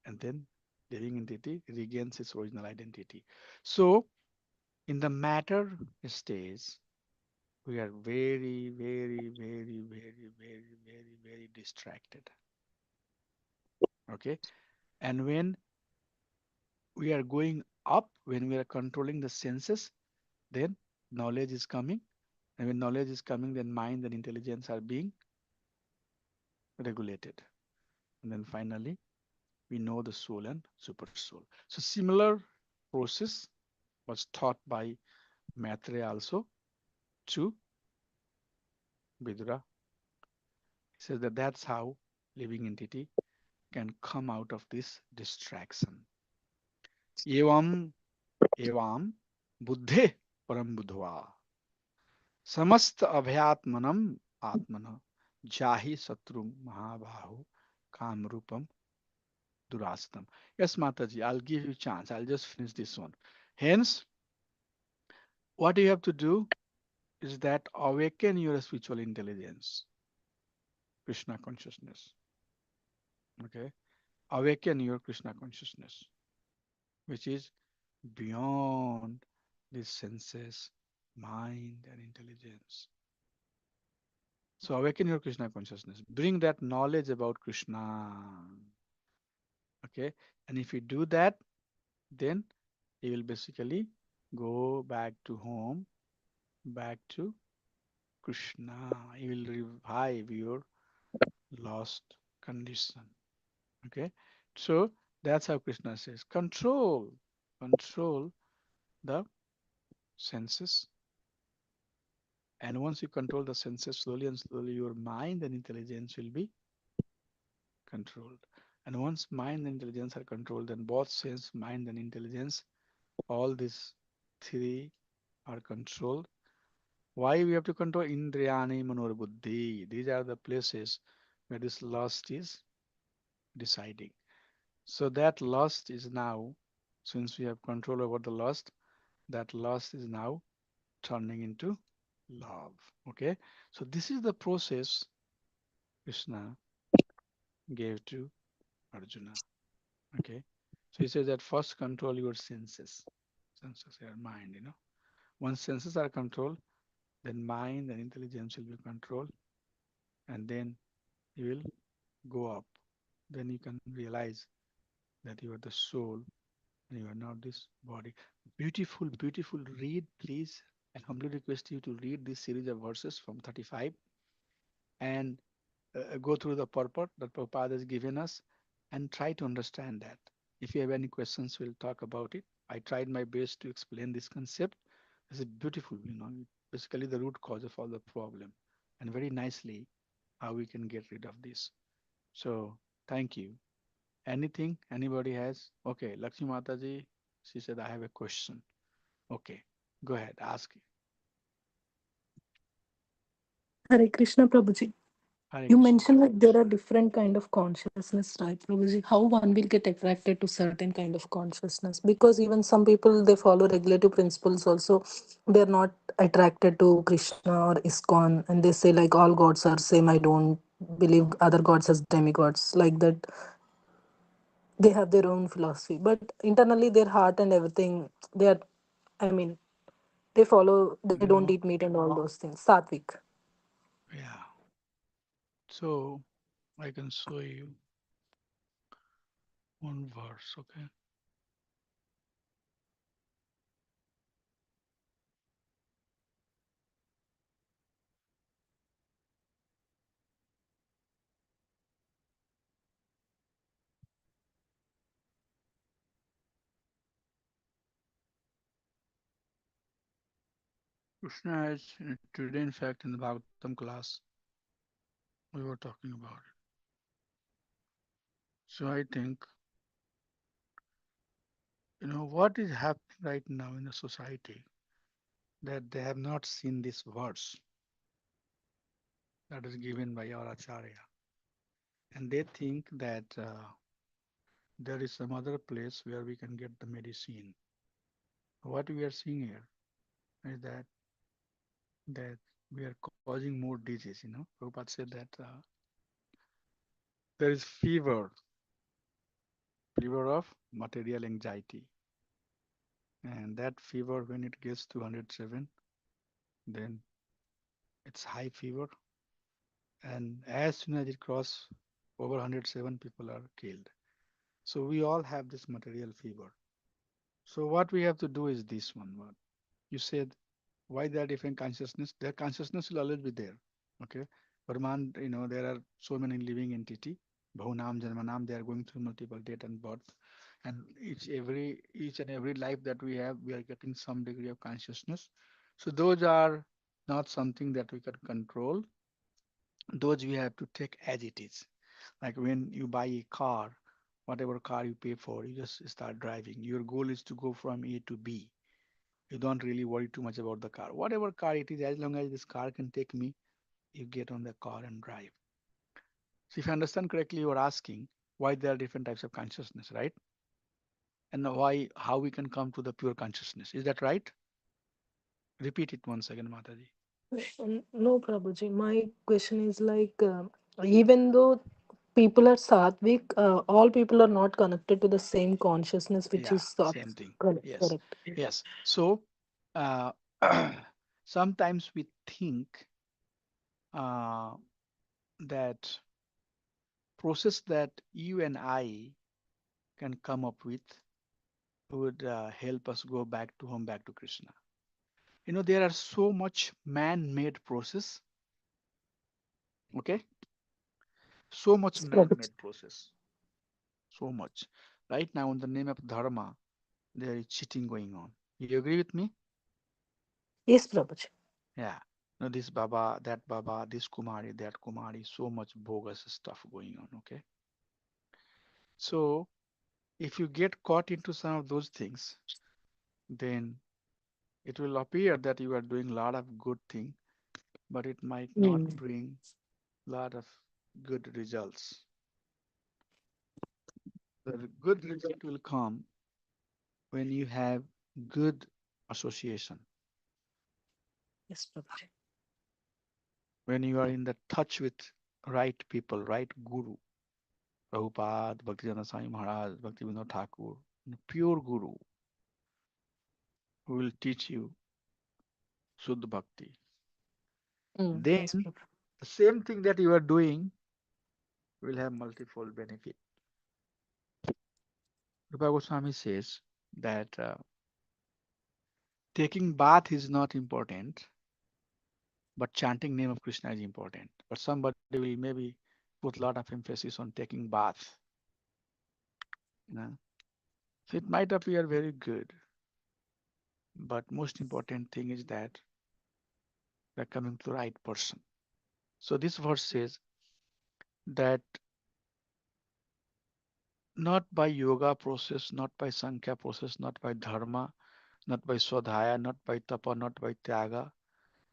And then living entity regains its original identity. So in the matter stage, we are very, very, very, very, very, very, very distracted. Okay. And when we are going up, when we are controlling the senses, then knowledge is coming. And when knowledge is coming, then mind and intelligence are being regulated. And then finally, we know the soul and super soul. So similar process was taught by Maitreya also to Vidura. He says that that's how living entity can come out of this distraction. Evam evam buddhe param buddhva समस्त अभयात्मनम आत्मन जाहि शत्रु महाबाहु काम रूपम durastam. Yes, Mataji, I'll give you a chance. I'll just finish this one. Hence, what you have to do is that awaken your spiritual intelligence, Krishna consciousness. Okay, awaken your Krishna consciousness, which is beyond these senses, mind and intelligence. So awaken your Krishna consciousness. Bring that knowledge about Krishna. Okay. And if you do that, then you will basically go back to home, back to Krishna. You will revive your lost condition. Okay. So that's how Krishna says control the senses. And once you control the senses slowly and slowly, your mind and intelligence will be controlled. And once mind and intelligence are controlled, then both sense, mind, and intelligence, all these three are controlled. Why we have to control Indriyani Manor Buddhi? These are the places where this lust is deciding. So that lust is now, since we have control over the lust, that lust is now turning into love. Okay. So this is the process Krishna gave to Arjuna. Okay. So he says that first control your senses. Senses, your mind, Once senses are controlled, then mind and intelligence will be controlled, and then you will go up. Then you can realize that you are the soul and you are not this body. Beautiful, beautiful. Read, please. I humbly request you to read this series of verses from 35 and go through the purport that Prabhupada has given us and try to understand that. If you have any questions, we'll talk about it. I tried my best to explain this concept. This is beautiful, basically the root cause of all the problem, and very nicely how we can get rid of this. So thank you. Anything anybody has? Okay, Lakshmi Mataji, she said, I have a question. Okay, go ahead, ask. Hare Krishna, Prabhuji. Hare You Krishna. mentioned like there are different kind of consciousness, right, Prabhuji? How one will get attracted to certain kind of consciousness? Because even some people they follow regulative principles also, they're not attracted to Krishna or ISKCON, and they say like all gods are same. I don't believe other gods as demigods like that. They have their own philosophy, but internally their heart and everything, they are. I mean, they follow. They don't eat No, meat and all those things. Satvik. yeah. So I can show you one verse, okay? Krishna has today, in fact, in the Bhagavatam class, we were talking about it. So I think, what is happening right now in the society that they have not seen this verse that is given by our Acharya. And they think that there is some other place where we can get the medicine. What we are seeing here is that we are causing more disease. Prabhupada said that there is fever of material anxiety. And that fever, when it gets to 107, then it's high fever. And as soon as it crosses over 107, people are killed. So we all have this material fever. So what we have to do is this one. What you said, why there are different consciousness? Their consciousness will always be there. Okay. Brahman, there are so many living entity. Bhunam, Janmanam, they are going through multiple death and birth. And each and every life that we have, we are getting some degree of consciousness. So those are not something that we can control. Those we have to take as it is. Like when you buy a car, whatever car you pay for, you just start driving. Your goal is to go from A to B. You don't really worry too much about the car. Whatever car it is, as long as this car can take me, you get on the car and drive. So if I understand correctly, you are asking why there are different types of consciousness, right? And how we can come to the pure consciousness. Is that right? Repeat it once again, Mataji. No, Prabhuji. My question is like, even though people are sattvic, all people are not connected to the same consciousness, which Yeah, is thought. same thing. Correct. Yes, Correct. yes. So, uh, Sometimes we think that process that you and I can come up with would help us go back to home, back to Krishna. There are so much man-made process, okay? So much Yes, Prabhuji. man-made process, so much. Right now, in the name of dharma, there is cheating going on. You agree with me? Yes, Prabhuji. Yeah. This Baba, that Baba, this Kumari, that Kumari, so much bogus stuff going on, okay? So, if you get caught into some of those things, then it will appear that you are doing a lot of good thing, but it might not Mm. bring a lot of good results. The good result will come when you have good association, Yes, Prabhuji. when you are in the touch with right people, right guru, Prabhupada, Bhaktivedanta Swami Maharaj, Bhaktivinoda Thakur, pure guru who will teach you Shuddha Bhakti. Mm. Then Yes, Prabhuji. the same thing that you are doing will have multiple benefit. Rupa Goswami says that taking bath is not important, but chanting name of Krishna is important. But somebody will maybe put a lot of emphasis on taking bath. You know? So it might appear very good, but most important thing is that we're coming to the right person. So this verse says that not by yoga process, not by Sankhya process, not by dharma, not by swadhyaya, not by tapa, not by tyaga,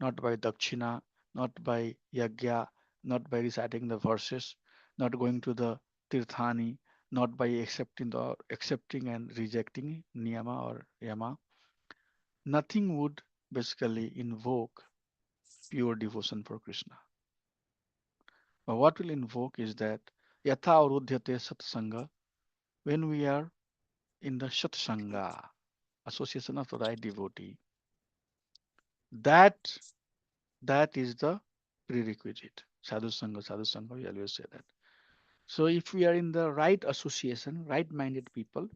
not by dakshina, not by yagya, not by reciting the verses, not going to the tirthani, not by accepting and rejecting niyama or yama. Nothing would basically invoke pure devotion for Krishna. But what will invoke is that yatha urudhyate satsanga, when we are in the satsanga, association of the right devotee, that that is the prerequisite. Sadhu sangha, we always say that. So if we are in the right association, right-minded people,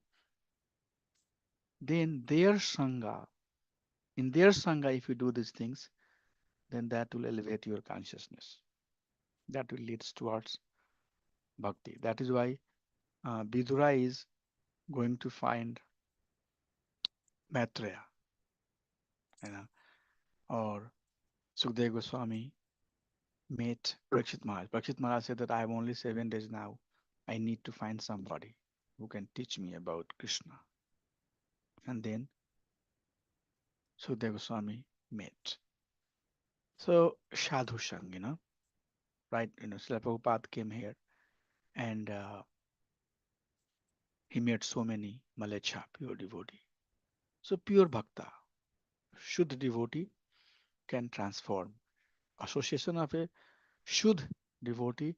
then in their sangha, if you do these things, then that will elevate your consciousness. That will lead towards bhakti. That is why Vidura is going to find Maitreya, you know, or Sukadeva Goswami met Prakshit Maharaj. Prakshit Maharaj said that I have only 7 days now. I need to find somebody who can teach me about Krishna. And then Sukadeva Goswami met. So Sadhu Sang, right? Srila Prabhupada came here and he met so many Malecha, pure devotee. So pure bhakta, Shuddha devotee can transform. Association of a Shuddha devotee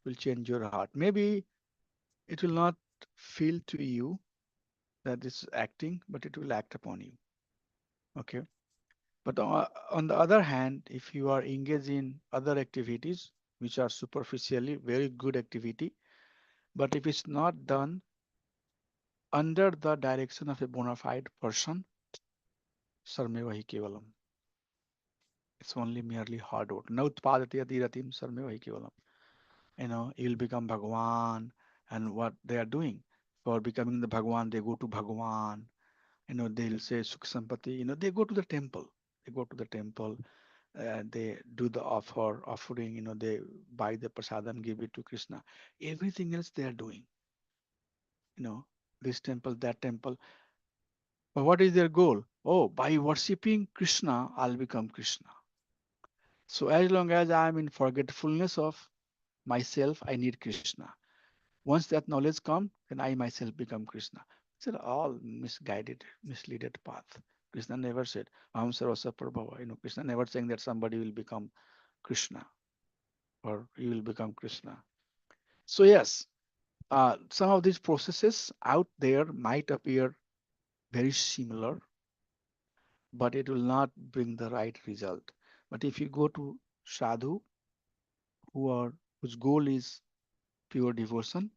will change your heart. Maybe it will not feel to you that this is acting, but it will act upon you. Okay. But on the other hand, if you are engaged in other activities, which are superficially very good activity, but if it's not done under the direction of a bona fide person, sarmevahi kevalam. It's only merely hard work. Na utpadati adiratim sarmevahi kevalam. You'll become Bhagwan, and what they are doing for becoming the Bhagwan, they go to Bhagwan. They'll say Sukh Sampati. They go to the temple. They go to the temple. They do the offering. They buy the prasadam, give it to Krishna. Everything else they are doing. This temple, that temple. But what is their goal? Oh, by worshipping Krishna, I'll become Krishna. So as long as I'm in forgetfulness of myself, I need Krishna. Once that knowledge comes, then I myself become Krishna. These are all misguided, misleaded path. Krishna never said, Aham Sarvasva Prabhava. Krishna never saying that somebody will become Krishna or you will become Krishna. So yes, some of these processes out there might appear very similar, but it will not bring the right result. But if you go to sadhu, whose goal is pure devotion,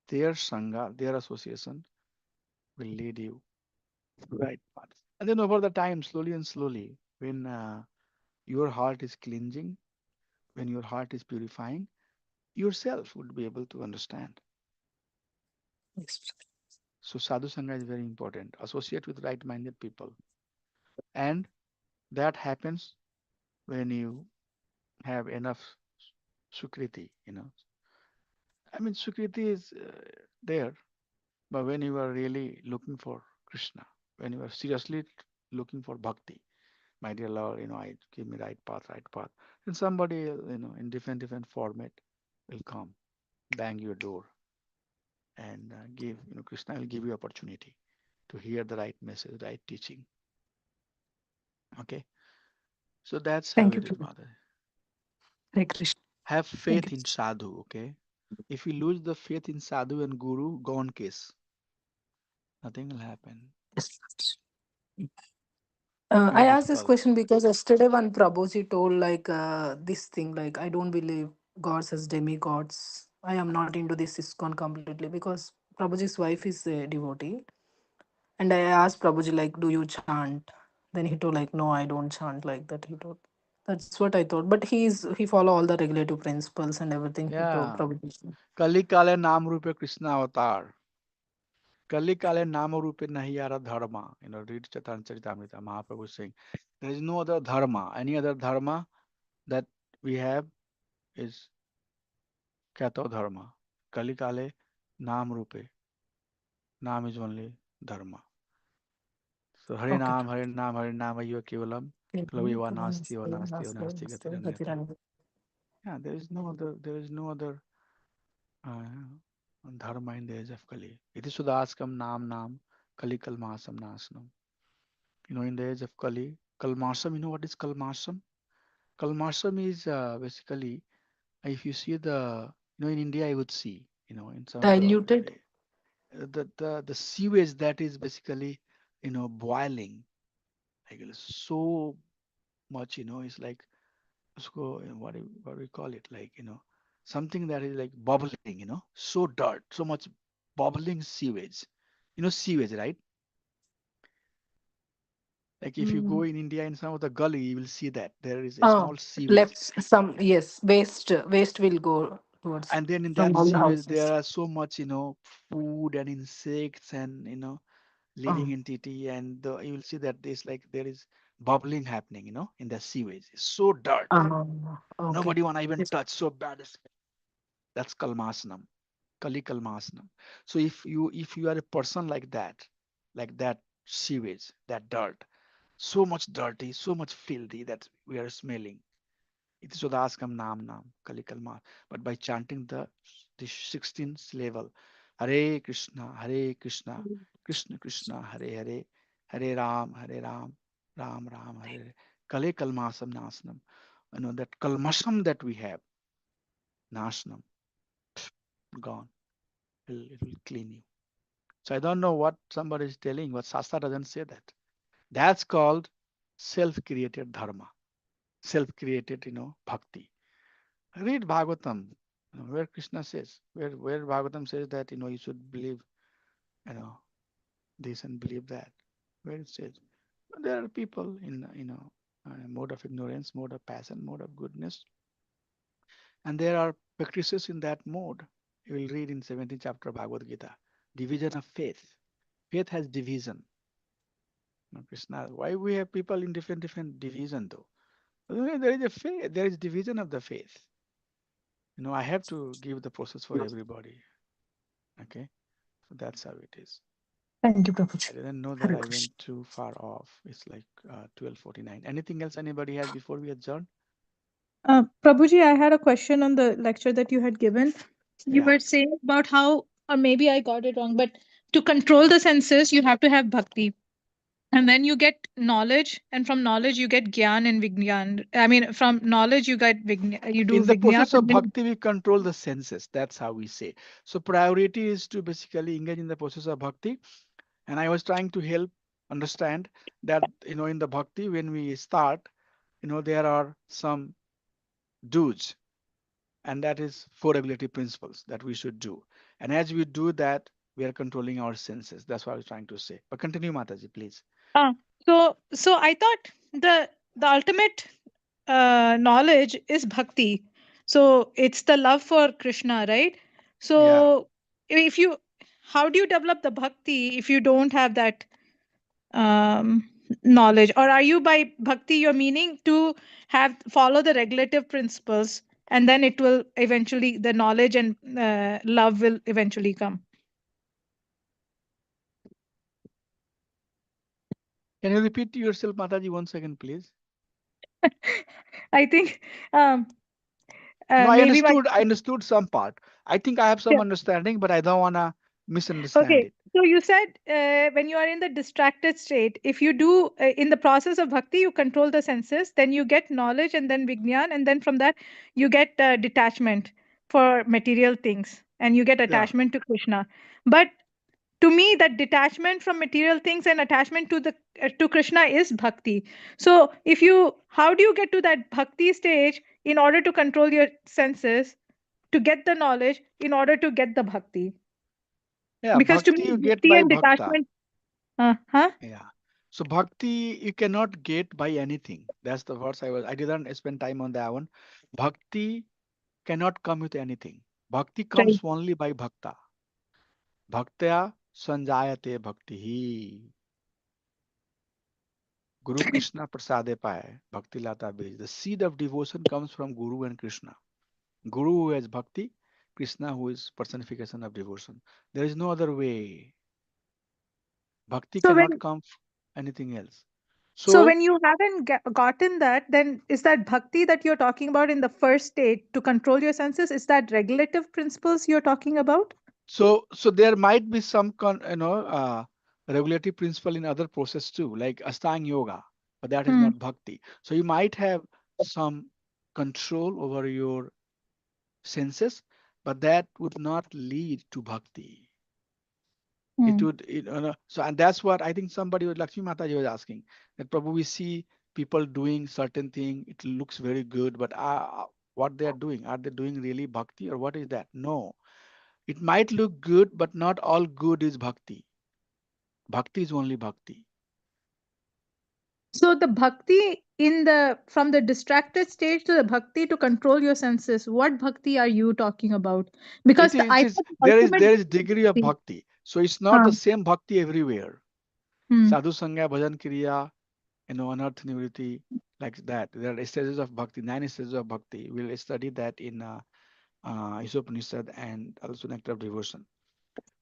their sangha, their association will lead you to the right path. And then over the time, slowly and slowly, when your heart is cleansing, when your heart is purifying, yourself would be able to understand. Yes. So sadhu sangha is very important. Associate with right-minded people, and that happens when you have enough sukriti. I mean, sukriti is there, but when you are really looking for Krishna, when you are seriously looking for bhakti, my dear Lord, I give me right path, and somebody, in different format will come, bang your door, and Krishna will give you opportunity to hear the right message, right teaching. Okay, so that's how Thank you, it is, Prabhu. Mother. Hare Krishna. Have Thank faith you. in sadhu. Okay, if you lose the faith in sadhu and guru, gone case. Nothing will happen. Yes. Very I asked this difficult. question because yesterday when Prabhuji told like this thing, like I don't believe gods as demigods. I am not into this ISKCON completely because Prabhuji's wife is a devotee. And I asked Prabhuji like, do you chant? Then he told like, no, I don't chant like that. He told. That's what I thought. But he follow all the regulative principles and everything. He told Yeah. Prabhuji. Kali kale naam rupe Krishna avatar. Kali kale naam rupe nahi ara dharma. Read Charitamrita. Mahaprabhu is saying, there is no other dharma. Any other dharma that we have is Kyato dharma. Kali kale naam rupe. Naam is only dharma. So Hare Okay. Naam, Hare Naam, Hare Naam, Ayya Kevalam. Kalavya Nasti, Nasti, Nasti, Gatiranyata. Yeah, there is no other dharma in the age of Kali. It is Sudaskam Nam Kali Kalmasam Nasnam. In the age of Kali, Kalmasam, what is Kalmasam? Kalmasam is basically, if you see in India, I would see, in some of Diluted. the sewage that is basically, boiling, like so much, it's like, what do we call it? Like, something that is like bubbling, so dirt, so much bubbling sewage. Sewage, right? Like if you go Mm. in India in some of the gully, you will see that there is a Oh, small sewage. left some, yes, waste will go towards And then in from that all the sewage, there houses. are so much, food and insects and, living Oh, entity. And you will see that there is bubbling happening, in the sewage. It's so dirt. okay. Nobody want to even Yes. touch. So bad. That's Kalmasnam. Kali Kalmasnam. So if you are a person like that sewage, that dirt, so much dirty, so much filthy that we are smelling. It is Udaskam Nam Kali Kalma. But by chanting the 16th level, Hare Krishna, Krishna Krishna, Hare Hare, Hare Ram, Ram Ram, Hare Hare, Kale Kalmasam Nasnam. That Kalmasam that we have, Nasnam, gone. It will clean you. So I don't know what somebody is telling, but Shastra doesn't say that. That's called self-created dharma, self-created, bhakti. Read Bhagavatam, where Krishna says, where Bhagavatam says that, you should believe, you know, this and believe that. Where it says, there are people in, mode of ignorance, mode of passion, mode of goodness, and there are practices in that mode. You will read in 17th chapter of Bhagavad Gita, division of faith. Faith has division. Krishna, why we have people in different division though? There is a faith, there is division of the faith. I have to give the process for everybody. Okay, so that's how it is. Thank you, Prabhuji. I didn't know that Hare I Krishna. went too far off. It's like 12:49. Anything else anybody has before we adjourn? Prabhuji, I had a question on the lecture that you had given. You Yeah. were saying about how, or maybe I got it wrong, but to control the senses, you have to have bhakti. And then you get knowledge, and from knowledge you get gyan and vigyan. I mean, from knowledge you get you do In the vigyan. process of bhakti, we control the senses. That's how we say. So priority is to basically engage in the process of bhakti. And I was trying to help understand that, in the bhakti, when we start, there are some do's, and that is four regulative principles that we should do. And as we do that, we are controlling our senses. That's what I was trying to say. But continue, Mataji, please. Uh, so I thought the ultimate knowledge is bhakti. So it's the love for Krishna, right? Yeah. So if you, how do you develop the bhakti if you don't have that knowledge? Or are you by bhakti you're meaning to have follow the regulative principles, and then it will eventually, the knowledge and love will eventually come? Can you repeat to yourself, Mataji, 1 second, please? I think No, I maybe my understood. I understood some part. I think I have some understanding, but I don't wanna misunderstand Okay, it. so you said when you are in the distracted state, if you do in the process of bhakti, you control the senses, then you get knowledge and then vignan, and then from that you get detachment for material things, and you get Yeah. attachment to Krishna. But to me, that detachment from material things and attachment to the to Krishna is bhakti. So if you, how do you get to that bhakti stage in order to control your senses, to get the knowledge, in order to get the bhakti? Yeah. Because to Bhakti me, you get bhakti by and bhakta. detachment, huh? Yeah. So bhakti you cannot get by anything. That's the words I didn't spend time on that one. Bhakti cannot come with anything. Bhakti Right. comes only by bhakta. Bhaktya sanjayate bhakti. Guru Krishna prasade paye. Bhakti lata bij. The seed of devotion comes from Guru and Krishna. Guru who has bhakti, Krishna who is personification of devotion. There is no other way. Bhakti So cannot when, come anything else. so So when you haven't gotten that, then is that bhakti that you're talking about in the first state to control your senses? Is that regulative principles you're talking about? so there might be some regulative principle in other process too, like Astang Yoga, but that is Hmm. not bhakti. So you might have some control over your senses, but that would not lead to bhakti. It Hmm. would, so, and that's what I think somebody was, Lakshmi Mataji was asking, that Prabhu, we see people doing certain thing, it looks very good, but what they are they doing really bhakti or what is that? No, it might look good, but not all good is bhakti. Bhakti is only bhakti. So the bhakti in the, from the distracted stage to the bhakti to control your senses, what bhakti are you talking about? Because It I is, thought the ultimate there is degree of bhakti. bhakti. So it's not Huh. the same bhakti everywhere. Hmm. Sadhu Sangha, Bhajan Kriya, Anarth Nivritti, like that. There are stages of bhakti, 9 stages of bhakti. We'll study that in Isopanishad and also Nectar of Devotion.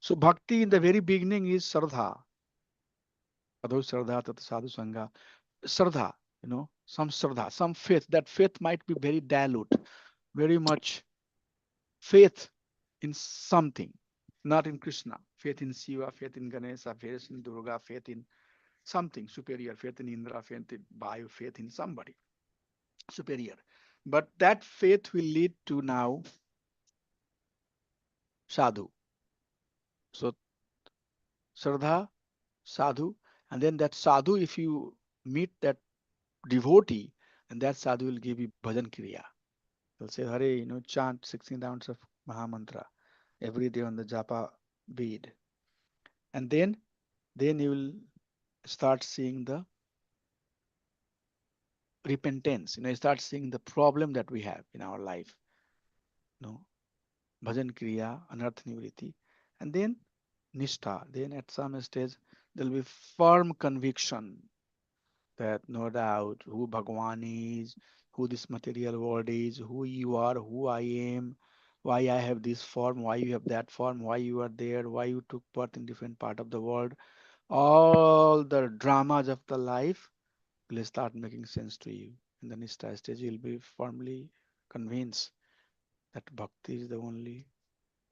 So bhakti in the very beginning is Sardha. Adho Sardha Tat Sadhu Sangha. Sardha, some Sardha, some faith. That faith might be very dilute, very much faith in something, not in Krishna. Faith in Shiva, faith in Ganesha, faith in Durga, faith in something superior, faith in Indra, faith in Vayu, faith in somebody superior. But that faith will lead to now sadhu. So Sardha, sadhu, and then that sadhu, if you meet that devotee, and that sadhu will give you bhajan kriya. He'll say, Hare, chant 16 rounds of Mahamantra every day on the japa bead. And then you will start seeing the repentance. You start seeing the problem that we have in our life. Bhajan kriya, anarth nivriti, and then nishtha. Then at some stage there'll be firm conviction that no doubt who Bhagwan is, who this material world is, who you are, who I am, why I have this form, why you have that form, why you are there, why you took part in different part of the world. All the dramas of the life will start making sense to you. In the Nishtha stage, you'll be firmly convinced that bhakti is the only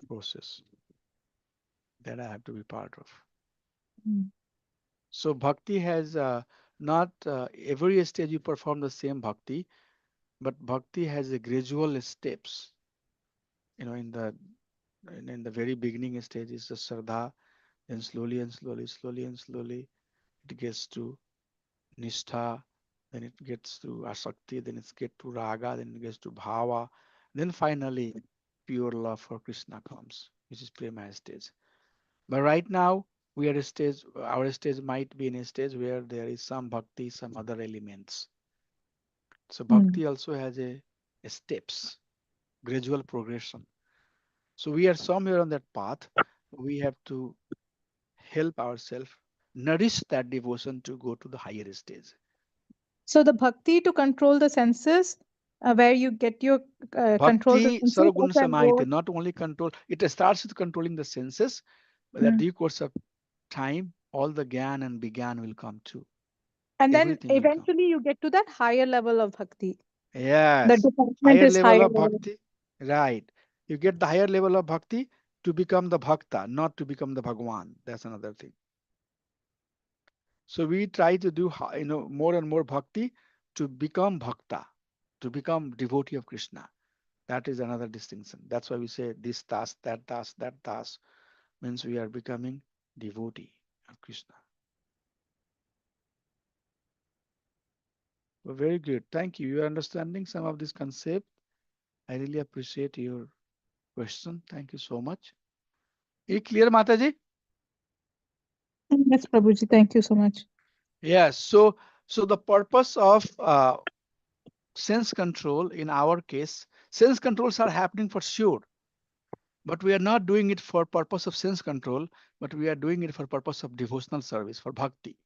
process that I have to be part of. Hmm. So bhakti has not every stage you perform the same bhakti, but bhakti has a gradual steps. In the very beginning stage is the Shraddha, then slowly and slowly, slowly and slowly, it gets to nishtha, then it gets to asakti, then it gets to raga, then it gets to bhava, then finally pure love for Krishna comes, which is prema stage. But right now we are a stage, our stage might be in a stage where there is some bhakti, some other elements. So bhakti also has a steps, gradual progression. So we are somewhere on that path. We have to help ourselves nourish that devotion to go to the higher stage. So the bhakti to control the senses, where you get your control the Bhakti senses sarvaguna up and samayite, go. not only control, it starts with controlling the senses, but at Mm. due course of time, all the gyan and begyan will come too. And then Everything will come. eventually you get to that higher level of bhakti. The Yes, detachment higher is level higher of level. bhakti, right. You get the higher level of bhakti to become the bhakta, not to become the Bhagwan. That's another thing. So we try to do more and more bhakti to become bhakta, to become devotee of Krishna. That is another distinction. That's why we say this task, that task, that task means we are becoming devotee of Krishna. Well, very good. Thank you. You are understanding some of this concept. I really appreciate your question. Thank you so much. Is it clear, Mataji? Yes, Prabhuji, thank you so much. Yes. So the purpose of sense control in our case, sense controls are happening for sure, but we are not doing it for purpose of sense control, but we are doing it for purpose of devotional service, for bhakti.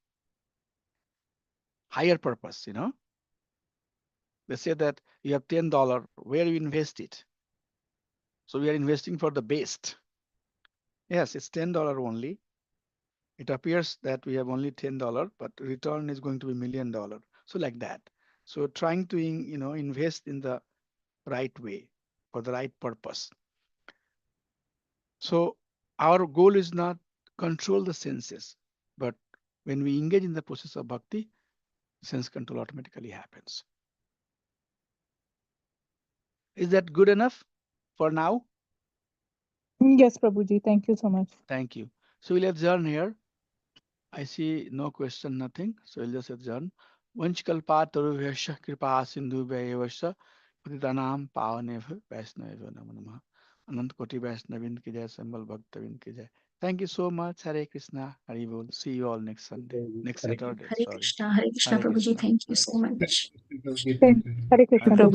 Higher purpose, They say that you have $10, where you invest it. So we are investing for the best. Yes, it's $10 only. It appears that we have only $10, but return is going to be $1 million. So like that. So trying to invest in the right way for the right purpose. So our goal is not control the senses, but when we engage in the process of bhakti, sense control automatically happens. Is that good enough for now? Yes, Prabhuji, thank you so much. Thank you. So we'll adjourn here. I see no question, nothing. So we'll just adjourn. Vanchkalpatarubhyasya kripa sindhubhyayavasya patitanam pavanebhyo vaishnavebhyo namo namah. Anant Koti Vaishnavin ki jai, Sambal Bhaktavin ki jai. Thank you so much. Hare Krishna. Hari Bol. See you all next Sunday. Next Hare Saturday. Hare Sorry. Krishna, Hare Krishna, Hare Prabhuji. Krishna. Thank you Hare so Krishna. much. Hare Krishna, Hare Prabhuji.